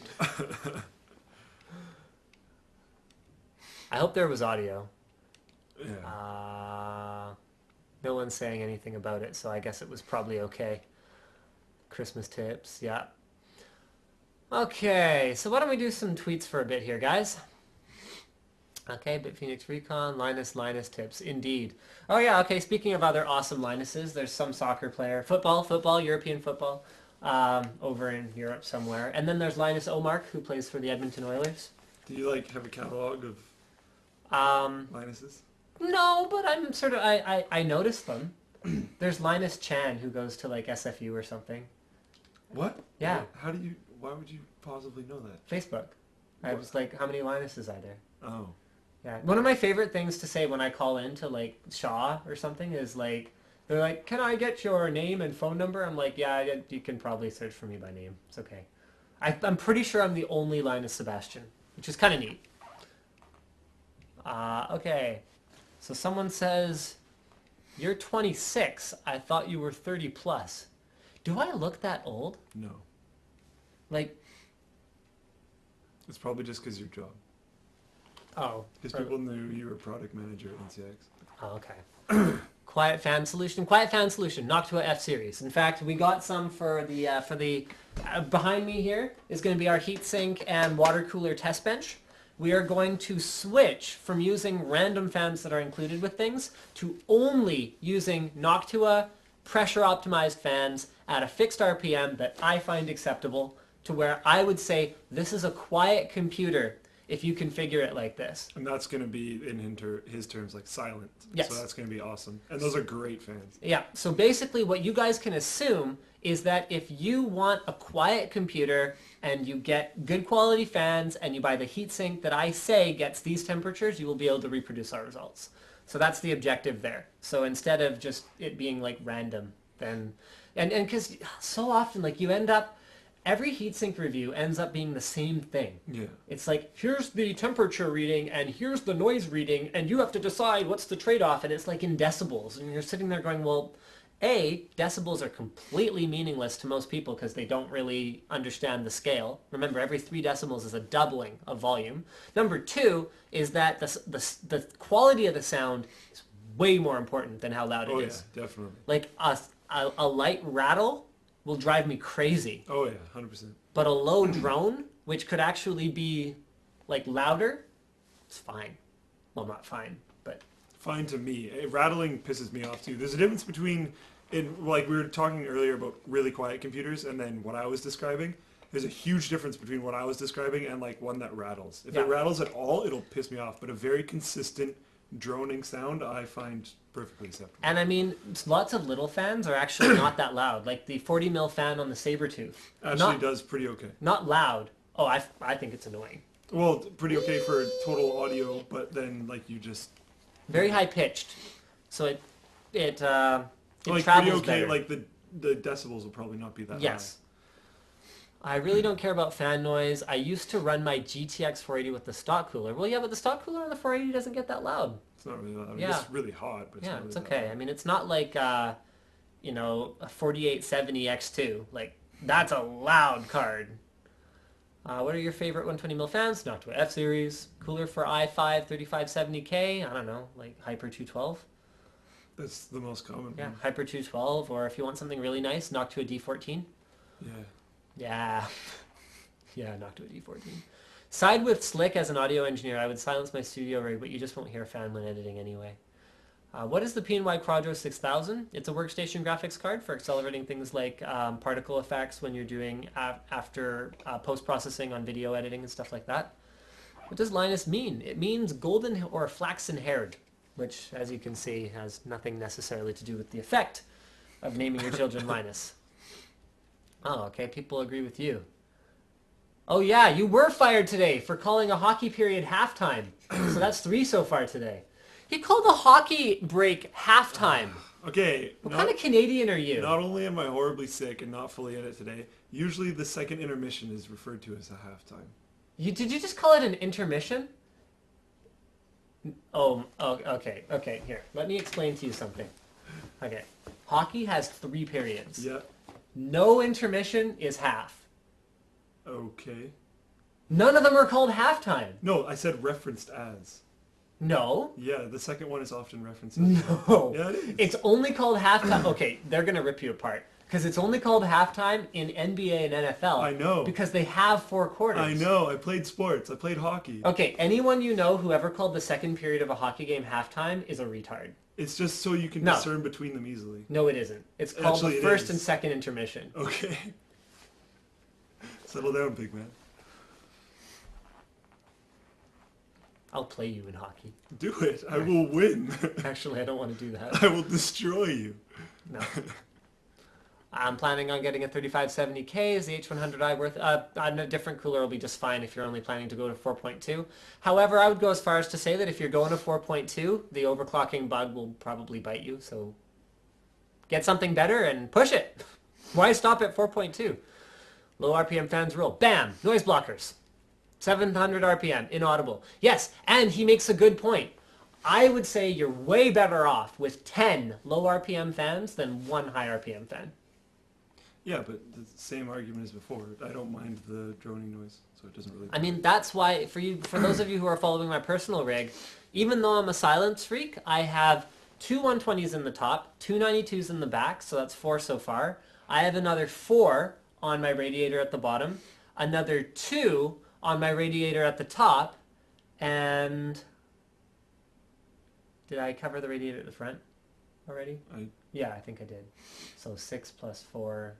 I hope there was audio. Yeah. No one's saying anything about it, so I guess it was probably okay. Christmas tips, yeah. Okay, so why don't we do some tweets for a bit here, guys? Okay, Bit Phoenix Recon, Linus tips, indeed. Oh yeah, okay, speaking of other awesome Linuses, there's some soccer player, football, European football, over in Europe somewhere. And then there's Linus Omark, who plays for the Edmonton Oilers. Do you have a catalog of Linuses? No, but I'm sort of, I noticed them. There's Linus Chan, who goes to SFU or something. What? Yeah. Why would you possibly know that? Facebook. I was like, how many Linuses are there? Oh. Yeah. One of my favorite things to say when I call in to Shaw or something is they're like, can I get your name and phone number? I'm like, yeah, you can probably search for me by name. It's okay. I'm pretty sure I'm the only Linus Sebastian, which is kind of neat. Okay. So someone says, you're 26. I thought you were 30 plus. Do I look that old? No. It's probably just because your job. Oh. Because people knew you were product manager at NCX. Oh, okay. Quiet Fan Solution, Noctua F Series. In fact, we got some for the behind me here is going to be our heatsink and water cooler test bench. We are going to switch from using random fans that are included with things to only using Noctua pressure optimized fans at a fixed RPM that I find acceptable, to where I would say this is a quiet computer if you configure it like this. And that's going to be, in his terms, silent. Yes. So that's going to be awesome. And those are great fans. Yeah, so basically what you guys can assume is that if you want a quiet computer and you get good quality fans and you buy the heatsink that I say gets these temperatures, you will be able to reproduce our results. So that's the objective there. So instead of just it being random, then, and because so often you end up, every heatsink review ends up being the same thing. Yeah. It's here's the temperature reading and here's the noise reading and you have to decide what's the trade-off, and it's in decibels, and you're sitting there going, well, A, decibels are completely meaningless to most people because they don't really understand the scale. Remember, every 3 decibels is a doubling of volume. Number 2 is that the quality of the sound is way more important than how loud it is. Oh yeah, definitely. A light rattle will drive me crazy. Oh yeah, 100%. But a low drone, which could actually be louder, it's fine. Well, not fine, but fine to me. Rattling pisses me off too. There's a difference between like we were talking earlier about really quiet computers, and then what I was describing. There's a huge difference between what I was describing and like one that rattles. If Yeah. it rattles at all, it'll piss me off. But a very consistent droning sound, I find perfectly acceptable. And I mean, lots of little fans are actually not that loud. Like the 40 mil fan on the Sabertooth. Actually, does pretty okay. Not loud. Oh, I think it's annoying. Well, pretty okay for total audio, but then like you just Very high pitched, so it like pretty travels okay. better. Like the decibels will probably not be that Yes. I really don't care about fan noise. I used to run my GTX 480 with the stock cooler. Well, yeah, but the stock cooler on the 480 doesn't get that loud. It's not really loud. I mean, Yeah. it's really hot, but it's Yeah, not really it's that okay. loud. I mean, it's not like, you know, a 4870 X2. Like, that's a loud card. What are your favorite 120 mil fans? Noctua F-Series. Cooler for i5 3570K. I don't know, like Hyper 212. That's the most common Yeah, one. Hyper 212. Or if you want something really nice, Noctua D14. Yeah. Yeah. Yeah, Noctua D14. Side with Slick as an audio engineer, I would silence my studio rig, but you just won't hear a fan when editing anyway. What is the PNY Quadro 6000? It's a workstation graphics card for accelerating things like particle effects when you're doing after post-processing on video editing and stuff like that. What does Linus mean? It means golden or flaxen haired, which, as you can see, has nothing necessarily to do with the effect of naming your children Linus. Oh, okay, people agree with you. Oh yeah, you were fired today for calling a hockey period halftime. So that's 3 so far today. You called a hockey break halftime. Okay. What kind of Canadian are you? Not only am I horribly sick and not fully in it today, usually the second intermission is referred to as a halftime. Did you just call it an intermission? Oh, okay, here. Let me explain to you something. Okay. Hockey has 3 periods. Yeah. No intermission is half. Okay. None of them are called halftime. No, I said referenced as. No. Yeah, the second one is often referenced as. No. Yeah, it is. It's only called halftime. Okay, they're going to rip you apart. Because it's only called halftime in NBA and NFL. I know. Because they have 4 quarters. I know. I played sports. I played hockey. Okay, anyone you know who ever called the second period of a hockey game halftime is a retard. It's just so you can No. discern between them easily. No, it isn't. It's called Actually, the it first is. and second intermission. Okay. Settle down, big man. I'll play you in hockey. Do it. I will win. Actually, I don't want to do that. I will destroy you. No. I'm planning on getting a 3570K. Is the H100i worth? A different cooler will be just fine if you're only planning to go to 4.2. However, I would go as far as to say that if you're going to 4.2, the overclocking bug will probably bite you. So get something better and push it. Why stop at 4.2? Low RPM fans rule. Bam! Noise blockers. 700 RPM. Inaudible. Yes, and he makes a good point. I would say you're way better off with 10 low RPM fans than 1 high RPM fan. Yeah, but the same argument as before. I don't mind the droning noise, so it doesn't really. I mean, that's why, for those of you who are following my personal rig, even though I'm a silence freak, I have 2 120s in the top, 2 92s in the back, so that's 4 so far. I have another 4 on my radiator at the bottom, another 2 on my radiator at the top, and did I cover the radiator at the front already? Yeah, I think I did. So 6 plus 4,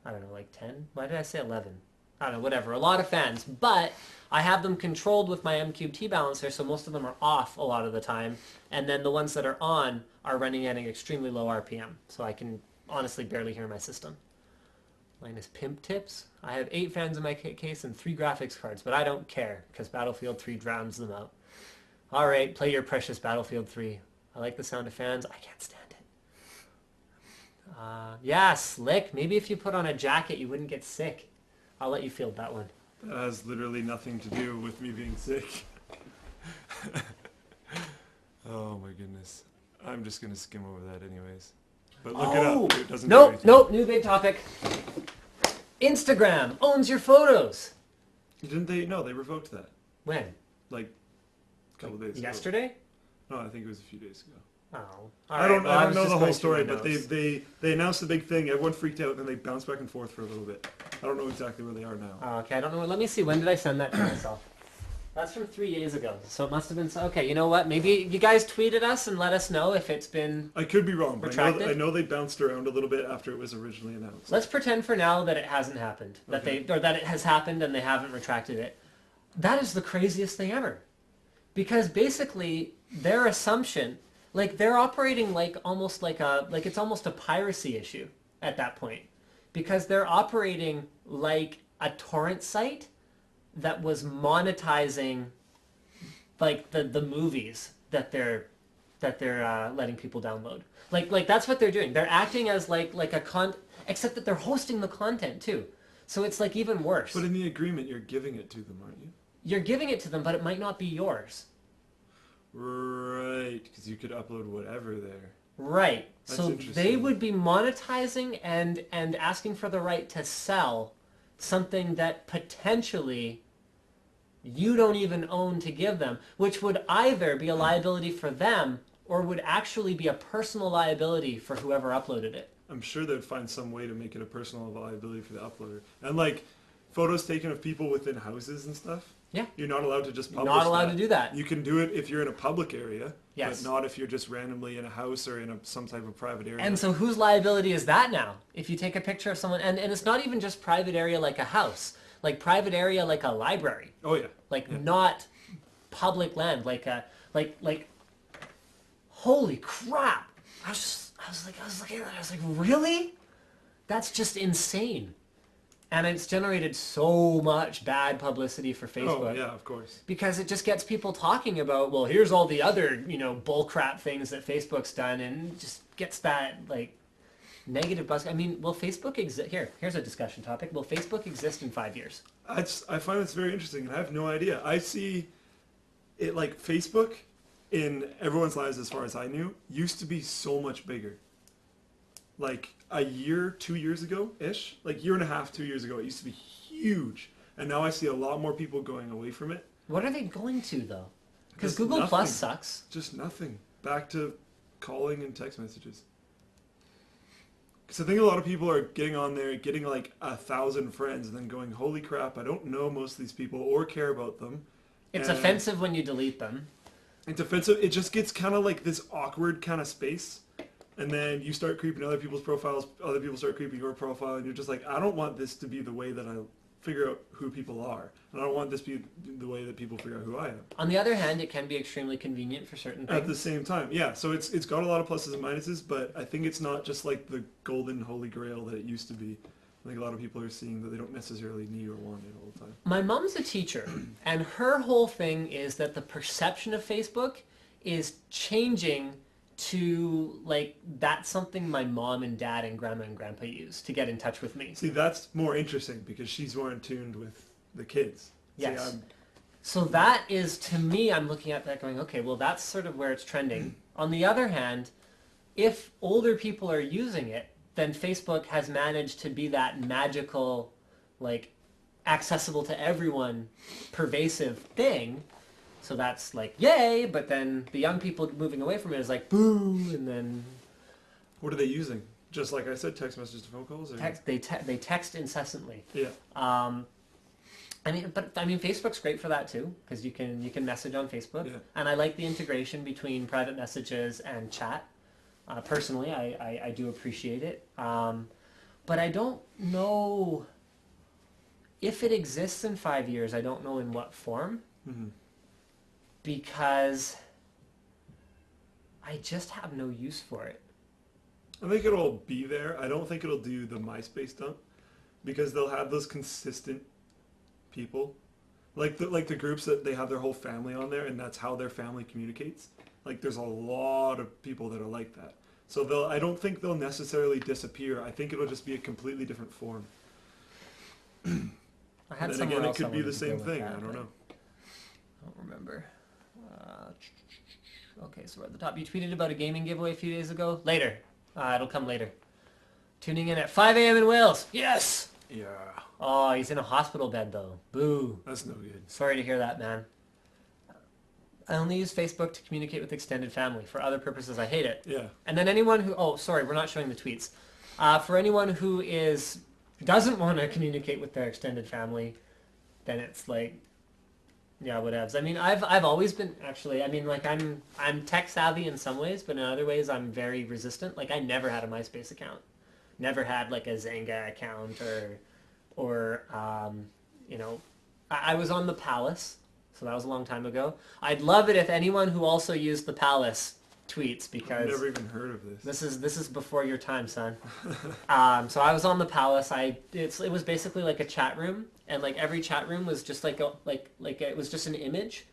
I don't know, like 10? Why did I say 11? I don't know, whatever. A lot of fans, but I have them controlled with my M-Cube T-balancer, so most of them are off a lot of the time, and then the ones that are on are running at an extremely low RPM, so I can honestly barely hear my system. Linus pimp tips. I have 8 fans in my case and 3 graphics cards, but I don't care, because Battlefield 3 drowns them out. Alright, play your precious Battlefield 3. I like the sound of fans. I can't stand it. Yeah, Slick. Maybe if you put on a jacket, you wouldn't get sick. I'll let you field that one. That has literally nothing to do with me being sick. Oh my goodness. I'm just going to skim over that anyways. But look it up. It doesn't do Nope, anything. nope, new big topic. Instagram owns your photos. Didn't they? No, they revoked that. When? Like a couple days ago. Yesterday? No, I think it was a few days ago. Oh. I don't was know just the going whole through story, my but notes. they announced the big thing. Everyone freaked out, and then they bounced back and forth for a little bit. I don't know exactly where they are now. Okay, I don't know. Let me see. When did I send that to myself? That's from 3 days ago, so it must have been... Okay, you know what? Maybe you guys tweeted us and let us know if it's been... I could be wrong, but retracted? I know they bounced around a little bit after it was originally announced. Let's pretend for now that it hasn't happened, that that it has happened and they haven't retracted it. That is the craziest thing ever, because basically their assumption, like they're operating like almost like it's almost a piracy issue at that point, because they're operating like a torrent site that was monetizing like the movies that they're letting people download. Like that's what they're doing. They're acting as like except that they're hosting the content too. So it's like even worse. But in the agreement, you're giving it to them, aren't you? You're giving it to them, but it might not be yours. Right, because you could upload whatever there. Right. That's so interesting. they would be monetizing and asking for the right to sell something that potentially you don't even own to give them, which would either be a liability for them or would actually be a personal liability for whoever uploaded it. I'm sure they'd find some way to make it a personal liability for the uploader. And like photos taken of people within houses and stuff. Yeah. You're not allowed to just publish Not allowed that. to do that. You can do it if you're in a public area, Yes. but not if you're just randomly in a house or in some type of private area. And so whose liability is that now? If you take a picture of someone, and it's not even just private area like a house, like private area like a library. Oh yeah. Like not public land, like holy crap. I was looking at that, I was like, really? That's just insane. And it's generated so much bad publicity for Facebook. Oh yeah, of course. Because it just gets people talking about, well, here's all the other, bull crap things that Facebook's done, and just gets that, like, negative buzz. I mean, will Facebook exist? Here's a discussion topic. Will Facebook exist in 5 years? I find this very interesting, and I have no idea. I see it like Facebook in everyone's lives, as far as I knew, used to be so much bigger. Like a year, 2 years ago-ish, like year and a half, 2 years ago, it used to be huge. And now I see a lot more people going away from it. What are they going to, though? Because Just Google nothing. Plus sucks. Just nothing. Back to calling and text messages. Because I think a lot of people are getting on there, getting like 1,000 friends, and then going, holy crap, I don't know most of these people or care about them. It's And offensive when you delete them. It's offensive. It just gets kind of like this awkward kind of space. And then you start creeping other people's profiles, other people start creeping your profile, and you're just like, I don't want this to be the way that I figure out who people are. And I don't want this to be the way that people figure out who I am. On the other hand, it can be extremely convenient for certain things. At the same time, yeah. So it's got a lot of pluses and minuses, but I think it's not just like the golden holy grail that it used to be. I think a lot of people are seeing that they don't necessarily need or want it all the time. My mom's a teacher, and her whole thing is that the perception of Facebook is changing to, like, that's something my mom and dad and grandma and grandpa use to get in touch with me. See, that's more interesting because she's more in tune with the kids. Yes. See, So that is, to me, I'm looking at that going, okay, well, that's sort of where it's trending. On the other hand, if older people are using it, then Facebook has managed to be that magical, like, accessible to everyone, pervasive thing. So that's like, yay, but then the young people moving away from it is like, boo, and then... What are they using? Just like I said, text messages to phone calls? Or? They text incessantly. Yeah. I mean, Facebook's great for that too, because you can message on Facebook, Yeah. and I like the integration between private messages and chat. Personally, I do appreciate it, but I don't know if it exists in 5 years. I don't know in what form, because I just have no use for it. I think it'll be there. I don't think it'll do the MySpace dump because they'll have those consistent people, like the groups that they have their whole family on there, and that's how their family communicates. Like there's a lot of people that are like that. So I don't think they'll necessarily disappear. I think it'll just be a completely different form. I had And then somewhere again, it else I could be wanted the to same go with thing. that, I don't but know. I don't remember. Okay, so we're at the top. You tweeted about a gaming giveaway a few days ago. Later. It'll come later. Tuning in at 5 a.m. in Wales. Yes! Yeah, Oh, he's in a hospital bed, though. Boo. that's no good. Sorry to hear that, man. I only use Facebook to communicate with extended family. For other purposes, I hate it. Yeah. And then anyone who... Oh, sorry, we're not showing the tweets. For anyone who doesn't want to communicate with their extended family, then it's like... Yeah, whatevs. I mean, I've always been actually. I mean, like I'm tech savvy in some ways, but in other ways I'm very resistant. Like I never had a MySpace account, never had like a Zanga account or you know, I was on the Palace, so that was a long time ago. I'd love it if anyone who also used the Palace tweets because I've never even heard of this. This is before your time, son. So I was on the Palace. It was basically like a chat room, and like every chat room was just like it was just an image,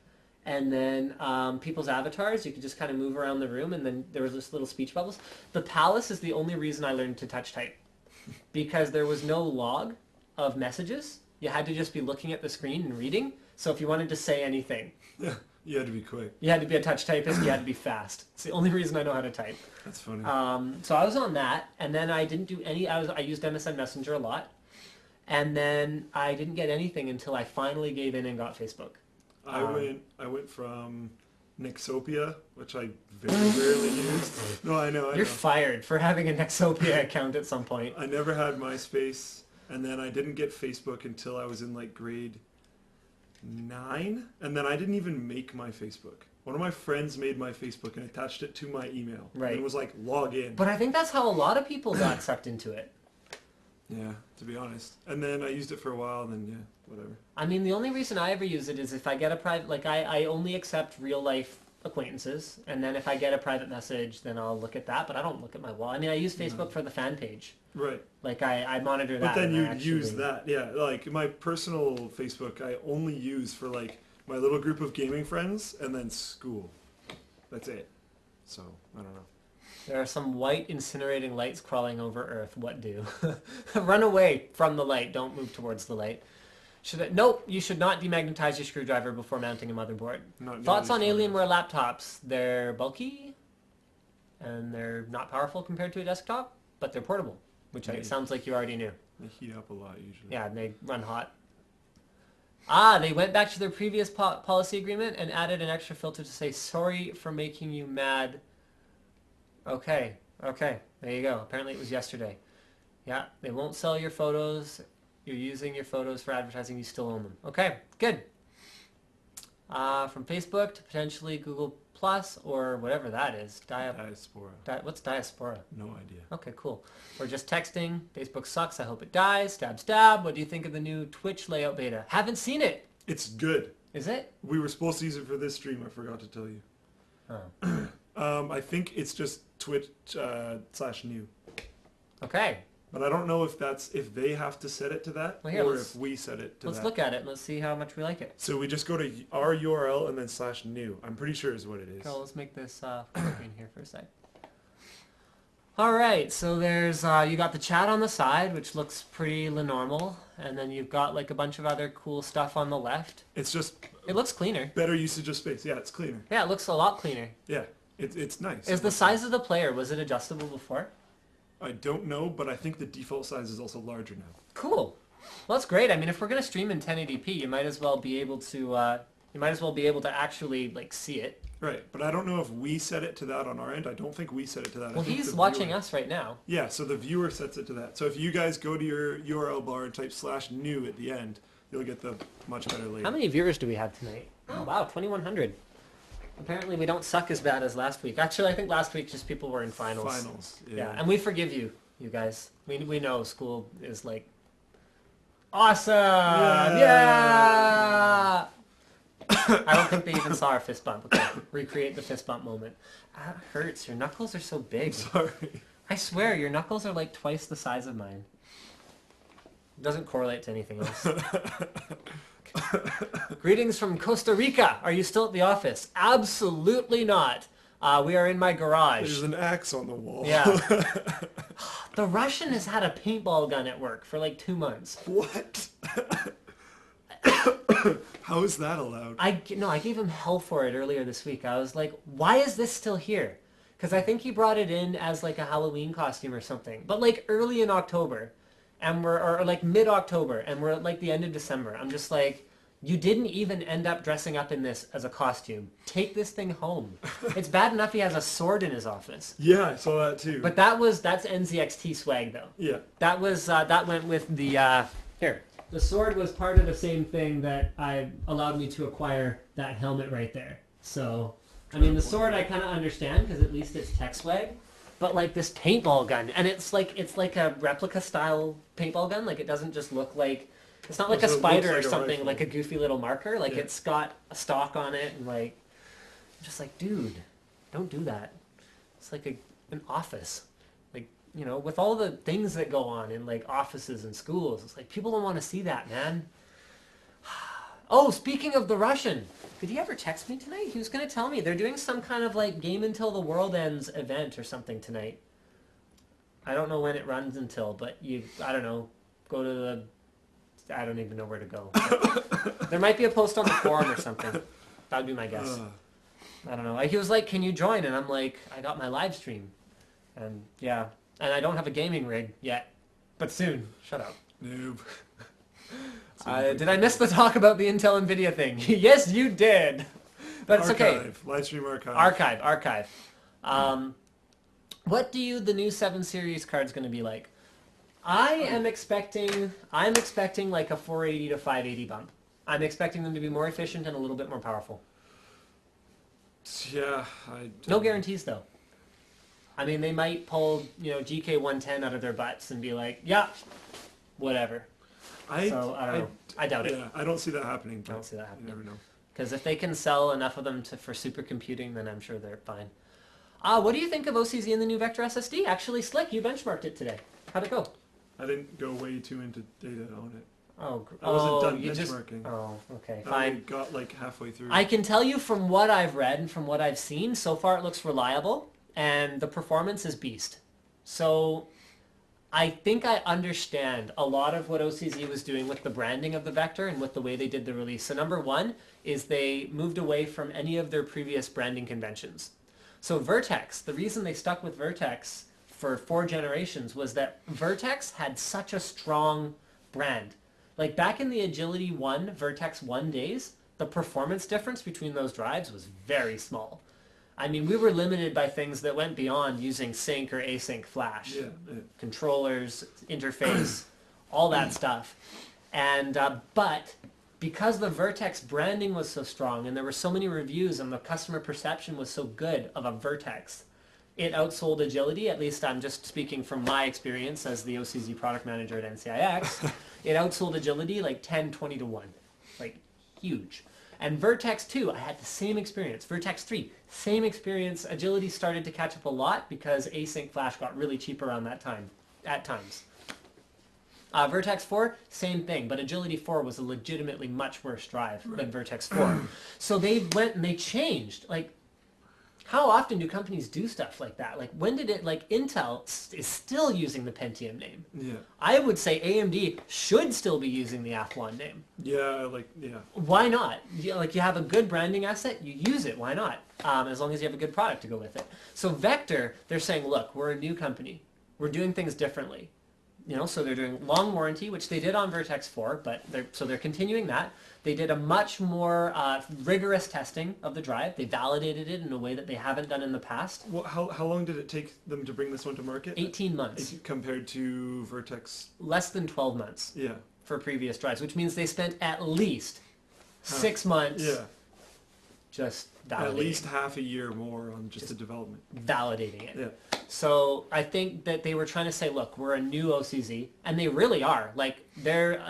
and then people's avatars. You could just kind of move around the room, and then there was this little speech bubbles. The Palace is the only reason I learned to touch type, because there was no log of messages. You had to just be looking at the screen and reading. So if you wanted to say anything, Yeah, you had to be quick. you had to be a touch typist. You had to be fast. It's the only reason I know how to type. That's funny. So I was on that, and then I didn't do any. I used MSN Messenger a lot, and then I didn't get anything until I finally gave in and got Facebook. I went from Nexopia, which I very rarely used. No, I know. You're fired for having a Nexopia account at some point. I never had MySpace, and then I didn't get Facebook until I was in like grade 9, and then I didn't even make my Facebook. One of my friends made my Facebook and attached it to my email. Right. And it was like, log in. But I think that's how a lot of people got sucked into it. Yeah, to be honest. And then I used it for a while, and then, yeah, whatever. I mean, the only reason I ever use it is if I get a private, like I only accept real life acquaintances, and then if I get a private message, then I'll look at that, but I don't look at my wall. I mean, I use Facebook for the fan page. Right. Like I monitor that. But then and you use that, yeah. Like my personal Facebook, I only use for like my little group of gaming friends, and then school. That's it. So, I don't know. There are some white incinerating lights crawling over Earth. What do? Run away from the light. Don't move towards the light. Nope, you should not demagnetize your screwdriver before mounting a motherboard. Thoughts on Alienware laptops? They're bulky, and they're not powerful compared to a desktop, but they're portable, which it sounds like you already knew. They heat up a lot usually. Yeah, and they run hot. They went back to their previous policy agreement and added an extra filter to say, sorry for making you mad. Okay, there you go. Apparently it was yesterday. Yeah, they won't sell your photos. You're using your photos for advertising. You still own them. Okay, good. From Facebook to potentially Google Plus or whatever that is. Diaspora. What's diaspora? No idea. Okay, cool. We're just texting. Facebook sucks. I hope it dies. Stab, stab. What do you think of the new Twitch layout beta? Haven't seen it. It's good. Is it? We were supposed to use it for this stream. I forgot to tell you. Oh. I think it's just Twitch /new. Okay. But I don't know if they have to set it to that, Well, here, or if we set it to that. Let's look at it and let's see how much we like it. So we just go to our URL and then /new. I'm pretty sure is what it is. Okay, well, let's make this screen here for a sec. All right, so there's you got the chat on the side, which looks pretty normal, and then you've got like a bunch of other cool stuff on the left. It's just It looks cleaner. better usage of space. Yeah, it's cleaner. Yeah, it looks a lot cleaner. Yeah, it's nice. Is the size of the player, was it adjustable before? I don't know, but I think the default size is also larger now. Cool. Well, that's great. I mean, if we're gonna stream in 1080p, you might as well be able to actually like see it. Right, but I don't know if we set it to that on our end. I don't think we set it to that. I Well, think he's the watching viewer- us right now. Yeah, so the viewer sets it to that. So if you guys go to your URL bar and type /new at the end, you'll get the much better layout. How many viewers do we have tonight? Oh, wow, 2,100. Apparently we don't suck as bad as last week. Actually, I think last week just people were in finals. Finals, Yeah, and we forgive you, you guys. We know school is like awesome. Yeah. I don't think they even saw our fist bump. Okay, recreate the fist bump moment. That hurts. Your knuckles are so big. Sorry. I swear, your knuckles are like twice the size of mine. It doesn't correlate to anything else. Greetings from Costa Rica. Are you still at the office? Absolutely not. We are in my garage. There's an axe on the wall. Yeah. The Russian has had a paintball gun at work for like 2 months. What? How is that allowed? I gave him hell for it earlier this week. I was like, why is this still here? Because I think he brought it in as like a Halloween costume or something. But like early in October. Or like mid-October. And we're at like the end of December. I'm just like, you didn't even end up dressing up in this as a costume. Take this thing home. It's bad enough he has a sword in his office. Yeah, I saw that too. But that's NZXT swag though. yeah. That went with the, here, The sword was part of the same thing that allowed me to acquire that helmet right there. So, I mean, the sword I kind of understand because at least it's tech swag. But like this paintball gun, and it's like a replica style paintball gun. Like it doesn't just look like, it's not like a So it spider looks or like a something, rifle. like a goofy little marker. Like Yeah. it's got a stock on it, and like, just like, dude, don't do that. It's like an office. Like, you know, with all the things that go on in like offices and schools, it's like people don't want to see that, man. Oh, speaking of the Russian, did he ever text me tonight? He was going to tell me they're doing some kind of like Game Until the World Ends event or something tonight. I don't know when it runs until, but I don't know, go to the, I don't even know where to go. There might be a post on the forum or something. That would be my guess. I don't know. He was like, can you join? And I'm like, I got my live stream. And yeah, and I don't have a gaming rig yet, but soon. Shut up. Noob. Did I miss the talk about the Intel NVIDIA thing? Yes, you did. But it's okay. Archive. Live stream archive. Archive. What the new 7 Series card's going to be like? I'm expecting like a 480 to 580 bump. I'm expecting them to be more efficient and a little bit more powerful. Yeah. No guarantees though. I mean, they might pull, GK 110 out of their butts and be like, yeah, whatever. I don't know. I doubt it. Yeah, I don't see that happening. I don't see that happening. You never know. Because if they can sell enough of them for supercomputing, then I'm sure they're fine. What do you think of OCZ and the new Vector SSD? Actually, Slick, you benchmarked it today. How'd it go? I didn't go way too into data on it. Oh, I wasn't done you benchmarking. Okay, I fine. only got like halfway through. I can tell you from what I've read and from what I've seen, so far it looks reliable, and the performance is beast. So I think I understand a lot of what OCZ was doing with the branding of the Vector and with the way they did the release. So number one is they moved away from any of their previous branding conventions. So Vertex, the reason they stuck with Vertex for 4 generations was that Vertex had such a strong brand. Like back in the Agility 1, Vertex 1 days, the performance difference between those drives was very small. I mean, we were limited by things that went beyond using sync or async flash. Yeah. Controllers, interface, all that stuff. And but because the Vertex branding was so strong and there were so many reviews and the customer perception was so good of a Vertex, it outsold Agility. At least I'm just speaking from my experience as the OCZ product manager at NCIX. It outsold Agility like 10, 20 to 1. Like, huge. And Vertex 2, I had the same experience. Vertex 3, same experience. Agility started to catch up a lot because async flash got really cheap around that time, at times. Vertex 4, same thing, but Agility 4 was a legitimately much worse drive than Vertex 4. So they went and they changed. Like, how often do companies do stuff like that? Like, when did it, like, Intel is still using the Pentium name. Yeah. I would say AMD should still be using the Athlon name. Yeah, Why not? You have a good branding asset, you use it. Why not? As long as you have a good product to go with it. So Vector, they're saying, look, we're a new company. We're doing things differently. So they're doing long warranty, which they did on Vertex 4, but they're continuing that. They did a much more rigorous testing of the drive. They validated it in a way that they haven't done in the past. Well, how long did it take them to bring this one to market? 18 months. Compared to Vertex? Less than 12 months. Yeah. For previous drives, which means they spent at least 6 months. Yeah. Just validating. At least half a year more on just the development. Validating it. Yeah. So I think that they were trying to say, look, we're a new OCZ, and they really are. Like, they're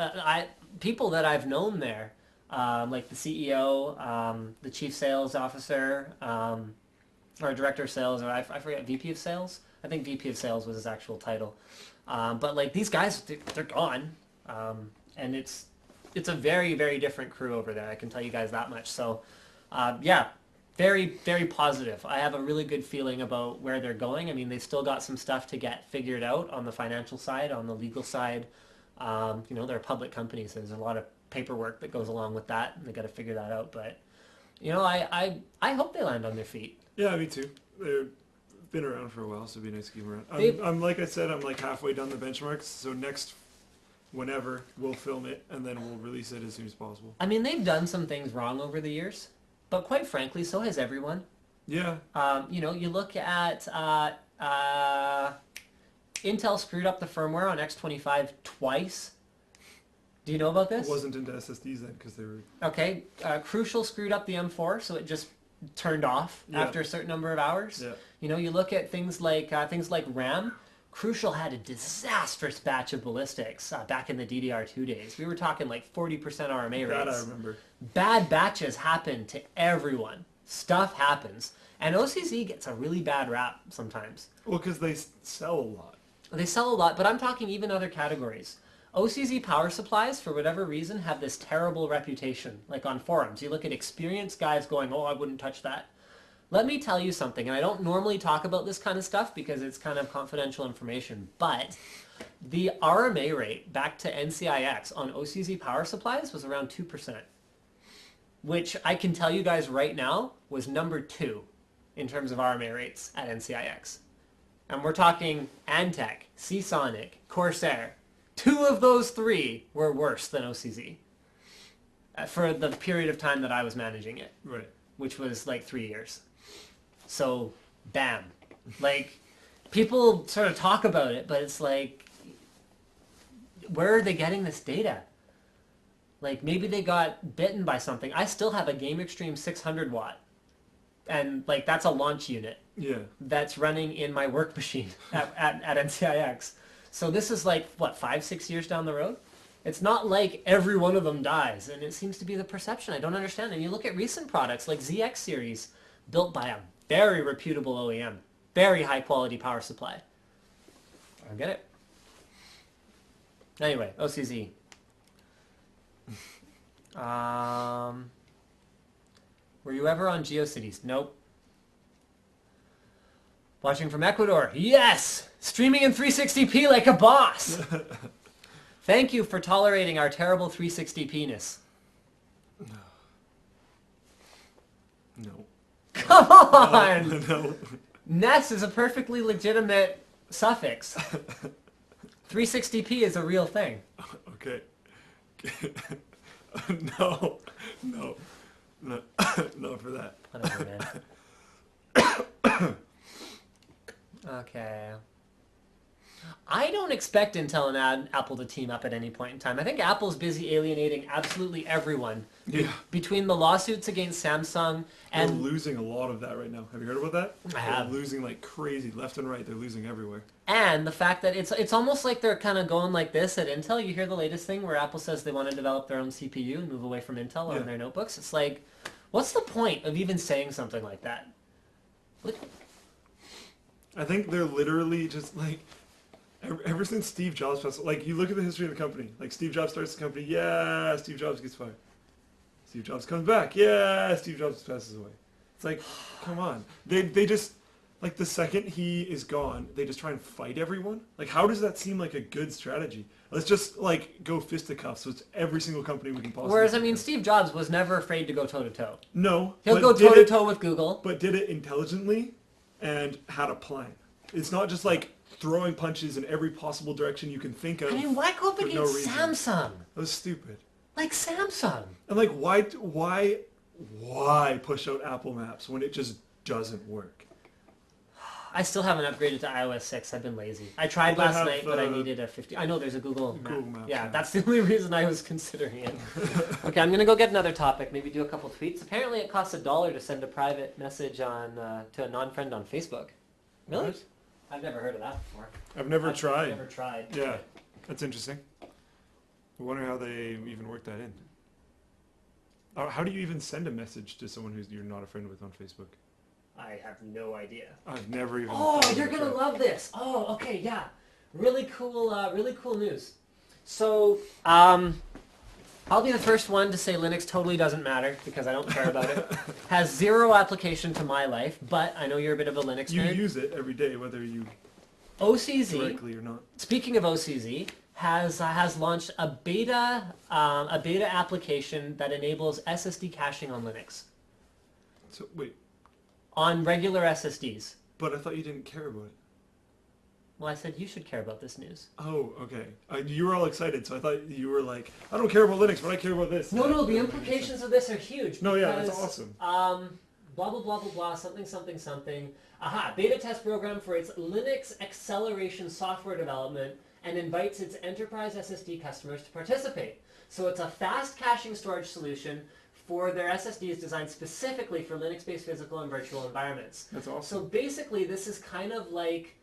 people that I've known there, like the CEO, the chief sales officer, or director of sales, or I forget, VP of sales? I think VP of sales was his actual title. But like these guys, they're gone, and it's a very, very different crew over there. I can tell you guys that much. So, yeah. Very, very positive. I have a really good feeling about where they're going. I mean, they still got some stuff to get figured out on the financial side, on the legal side. They're a public company, so there's a lot of paperwork that goes along with that, and they got to figure that out. But, I hope they land on their feet. Yeah, me too. They've been around for a while, so it'd be nice to keep them around. I'm like I said, I'm like halfway done the benchmarks, so whenever, we'll film it, and then we'll release it as soon as possible. I mean, they've done some things wrong over the years. But quite frankly, so has everyone. Yeah. You look at Intel screwed up the firmware on X25 twice. Do you know about this? It wasn't into SSDs then because they were... Okay, Crucial screwed up the M4, so it just turned off Yeah. after a certain number of hours. Yeah. You know, you look at things like RAM. Crucial had a disastrous batch of ballistics back in the DDR2 days. We were talking like 40% RMA That rates. I remember. Bad batches happen to everyone. Stuff happens. And OCZ gets a really bad rap sometimes. Well, because they sell a lot. They sell a lot, but I'm talking even other categories. OCZ power supplies, for whatever reason, have this terrible reputation. Like on forums, you look at experienced guys going, oh, I wouldn't touch that. Let me tell you something, and I don't normally talk about this kind of stuff because it's kind of confidential information, but the RMA rate back to NCIX on OCZ power supplies was around 2%, which I can tell you guys right now was number 2 in terms of RMA rates at NCIX. And we're talking Antec, Seasonic, Corsair. 2 of those 3 were worse than OCZ for the period of time that I was managing it, Right. which was like 3 years. So, bam. Like, people sort of talk about it, but it's like, where are they getting this data? Like, maybe they got bitten by something. I still have a Game Extreme 600 watt. And, like, that's a launch unit Yeah. that's running in my work machine at NCIX. So this is like, what, 5-6 years down the road? It's not like every one of them dies, and it seems to be the perception. I don't understand. And you look at recent products like ZX series, built by a very reputable OEM, very high quality power supply. I don't get it. Anyway, OCZ. Were you ever on GeoCities? Nope. Watching from Ecuador. Yes! Streaming in 360p like a boss! Thank you for tolerating our terrible 360p-ness. No. Come on! No. Ness is a perfectly legitimate suffix. 360p is a real thing. Okay. No. No. No. No for that. Whatever, man. Okay. I don't expect Intel and Apple to team up at any point in time. I think Apple's busy alienating absolutely everyone. Yeah. Between the lawsuits against Samsung They're and losing a lot of that right now. Have you heard about that? I have. They're losing like crazy left and right. They're losing everywhere. the fact that it's almost like they're kind of going like this at Intel. You hear the latest thing where Apple says they want to develop their own CPU and move away from Intel Yeah. on their notebooks. It's like, what's the point of even saying something like that? What? I think they're literally just like, ever since Steve Jobs passed, like you look at the history of the company, like Steve Jobs starts the company, yeah, Steve Jobs gets fired. Steve Jobs comes back, yeah, Steve Jobs passes away. It's like, come on. They just, like the second he is gone, they just try and fight everyone. Like how does that seem like a good strategy? Let's just like go fisticuffs so it's every single company we can possibly Whereas, I think mean, of. Steve Jobs was never afraid to go toe-to-toe. No. He'll but go did it- toe-to-toe with Google. But did it intelligently and had a plan. It's not just like throwing punches in every possible direction you can think of. I mean, why go up for no against reason. Samsung? That was stupid. Like Samsung. And like, why push out Apple Maps when it just doesn't work? I still haven't upgraded to iOS 6. I've been lazy. I tried Well, they last have, night, but I needed a 50. I know there's a Google Map. Google Maps, Yeah, yeah. that's the only reason I was considering it. Okay, I'm gonna go get another topic. Maybe do a couple tweets. Apparently, it costs $1 to send a private message on to a non-friend on Facebook. Really? What? I've never heard of that before. I've never I've tried. Never tried. Yeah, that's interesting. I wonder how they even work that in. How do you even send a message to someone who's you're not a friend with on Facebook? I have no idea. I've never even. Oh, thought of you're it, gonna but- love this. Oh, okay, yeah, really cool news. So, I'll be the first one to say Linux totally doesn't matter because I don't care about it. Has zero application to my life, but I know you're a bit of a Linux You nerd. use it every day, whether you OCZ. directly or not. Speaking of OCZ, has launched a beta application that enables SSD caching on Linux So wait, on regular SSDs. but I thought you didn't care about it. Well, I said you should care about this news. Oh, okay. You were all excited, so I thought you were like, I don't care about Linux, but I care about this. No, the implications of this are huge. No, yeah, that's because, awesome. Blah, blah, blah, blah, blah, something. Aha, beta test program for its Linux acceleration software development and invites its enterprise SSD customers to participate. So it's a fast caching storage solution for their SSDs designed specifically for Linux-based physical and virtual environments. That's awesome. So basically, this is kind of like,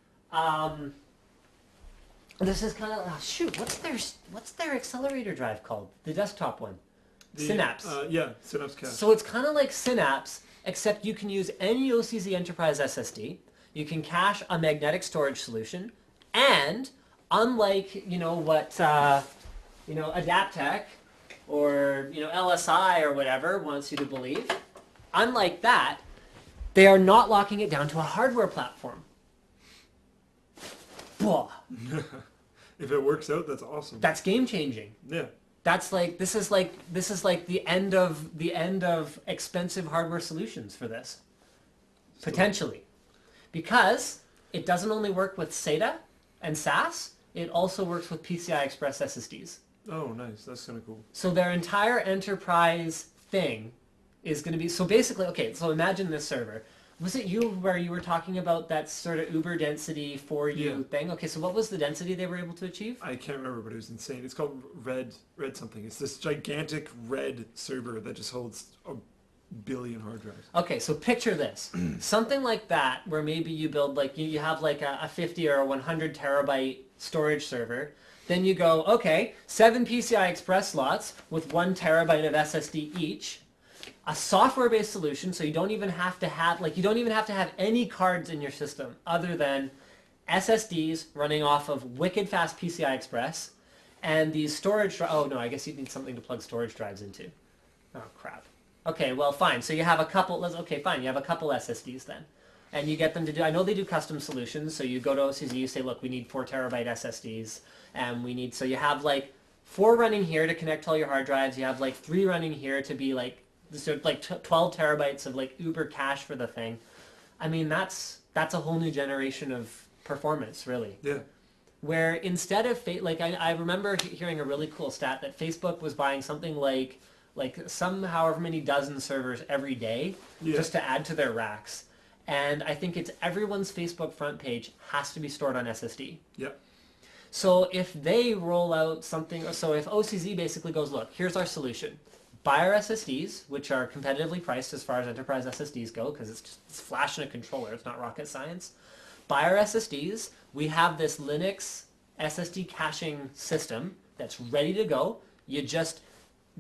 shoot, what's their accelerator drive called? The desktop one, Synapse. Yeah, Synapse Cache. So it's kind of like Synapse, except you can use any OCZ Enterprise SSD. You can cache a magnetic storage solution, and unlike Adaptec or LSI or whatever wants you to believe, unlike that, they are not locking it down to a hardware platform. Blah. If it works out, that's awesome. That's game changing. Yeah. That's like this is like the end of expensive hardware solutions for this. Potentially. Because it doesn't only work with SATA and SAS, it also works with PCI Express SSDs. Oh, nice. That's kind of cool. So their entire enterprise thing is going to be, so basically, okay, so imagine this server. Was it you where you were talking about that sort of uber density for you thing? Okay, so what was the density they were able to achieve? I can't remember, but it was insane. It's called Red something. It's this gigantic red server that just holds a billion hard drives. Okay, so picture this. Something like that, where maybe you build, like, you have like a 50 or a 100 terabyte storage server. Then you go, okay, 7 PCI Express slots with 1 terabyte of SSD each. A software-based solution, so you don't even have to have any cards in your system other than SSDs running off of wicked fast PCI Express and these storage. Oh no, I guess you need something to plug storage drives into. Oh crap. Okay, well fine. So you have a couple. Okay, fine. You have a couple SSDs then, and you get them to do. I know they do custom solutions. So you go to OCZ, you say, look, we need 4 terabyte SSDs, and we need. So you have like 4 running here to connect all your hard drives. You have like 3 running here to be like. So like 12 terabytes of like uber cache for the thing. I mean, that's a whole new generation of performance, really. Yeah. Where instead of I remember hearing a really cool stat that Facebook was buying something like some however many dozen servers every day just to add to their racks. And I think it's everyone's Facebook front page has to be stored on SSD. Yeah. So if they roll out something, so if OCZ basically goes, look, here's our solution. Buy our SSDs, which are competitively priced as far as enterprise SSDs go, because it's flash and a controller. It's not rocket science. Buy our SSDs. We have this Linux SSD caching system that's ready to go. You just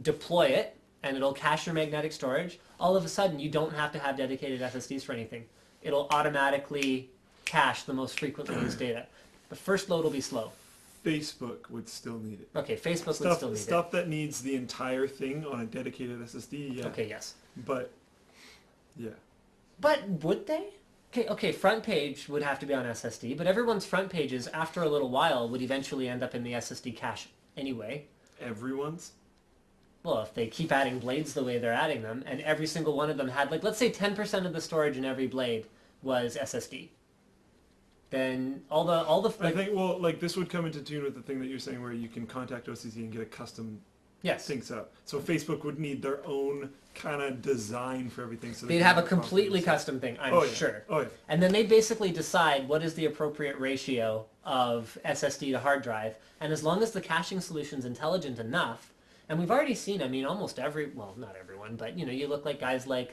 deploy it, and it'll cache your magnetic storage. All of a sudden, you don't have to have dedicated SSDs for anything. It'll automatically cache the most frequently used data. The first load will be slow. Facebook would still need it. Okay, Facebook would still need it. Stuff that needs the entire thing on a dedicated SSD, yeah. Okay, yes. But, yeah. But would they? Okay, front page would have to be on SSD, but everyone's front pages, after a little while, would eventually end up in the SSD cache anyway. Everyone's? Well, if they keep adding blades the way they're adding them, and every single one of them had, like, let's say 10% of the storage in every blade was SSD. Then all the I think, well, like, this would come into tune with the thing that you're saying where you can contact OCZ and get a custom thing set up. So Facebook would need their own kind of design for everything. So they'd have a completely custom thing, I'm sure. Oh, yeah. And then they'd basically decide what is the appropriate ratio of SSD to hard drive. And as long as the caching solution's intelligent enough, and we've already seen, I mean, almost well, not everyone, but, you look like guys like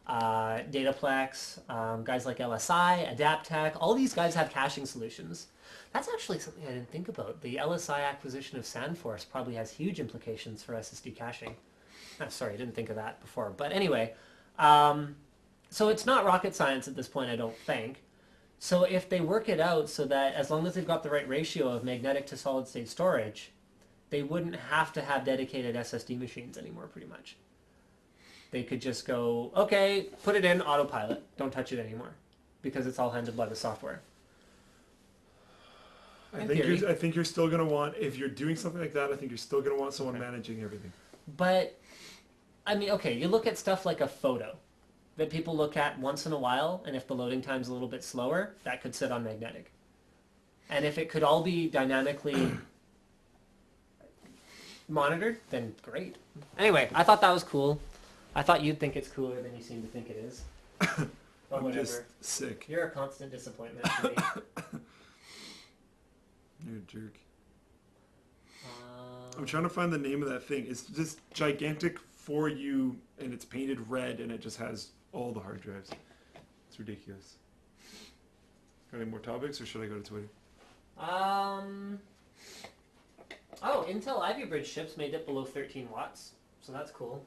Dataplex, guys like LSI, Adaptec, all these guys have caching solutions. That's actually something I didn't think about. The LSI acquisition of Sandforce probably has huge implications for SSD caching. Oh, sorry, I didn't think of that before. But anyway, so it's not rocket science at this point, I don't think. So if they work it out so that as long as they've got the right ratio of magnetic to solid state storage, they wouldn't have to have dedicated SSD machines anymore, pretty much. They could just go, okay, put it in autopilot. Don't touch it anymore because it's all handled by the software. I think you're still going to want, if you're doing something like that, I think you're still going to want someone managing everything. But, I mean, okay, you look at stuff like a photo that people look at once in a while, and if the loading time's a little bit slower, that could sit on magnetic. And if it could all be dynamically monitored, then great. Anyway, I thought that was cool. I thought you'd think it's cooler than you seem to think it is. But I'm just sick. You're a constant disappointment to me. You're a jerk. I'm trying to find the name of that thing. It's just gigantic for you, and it's painted red, and it just has all the hard drives. It's ridiculous. Got any more topics, or should I go to Twitter? Oh, Intel Ivy Bridge chips may dip below 13 watts, so that's cool.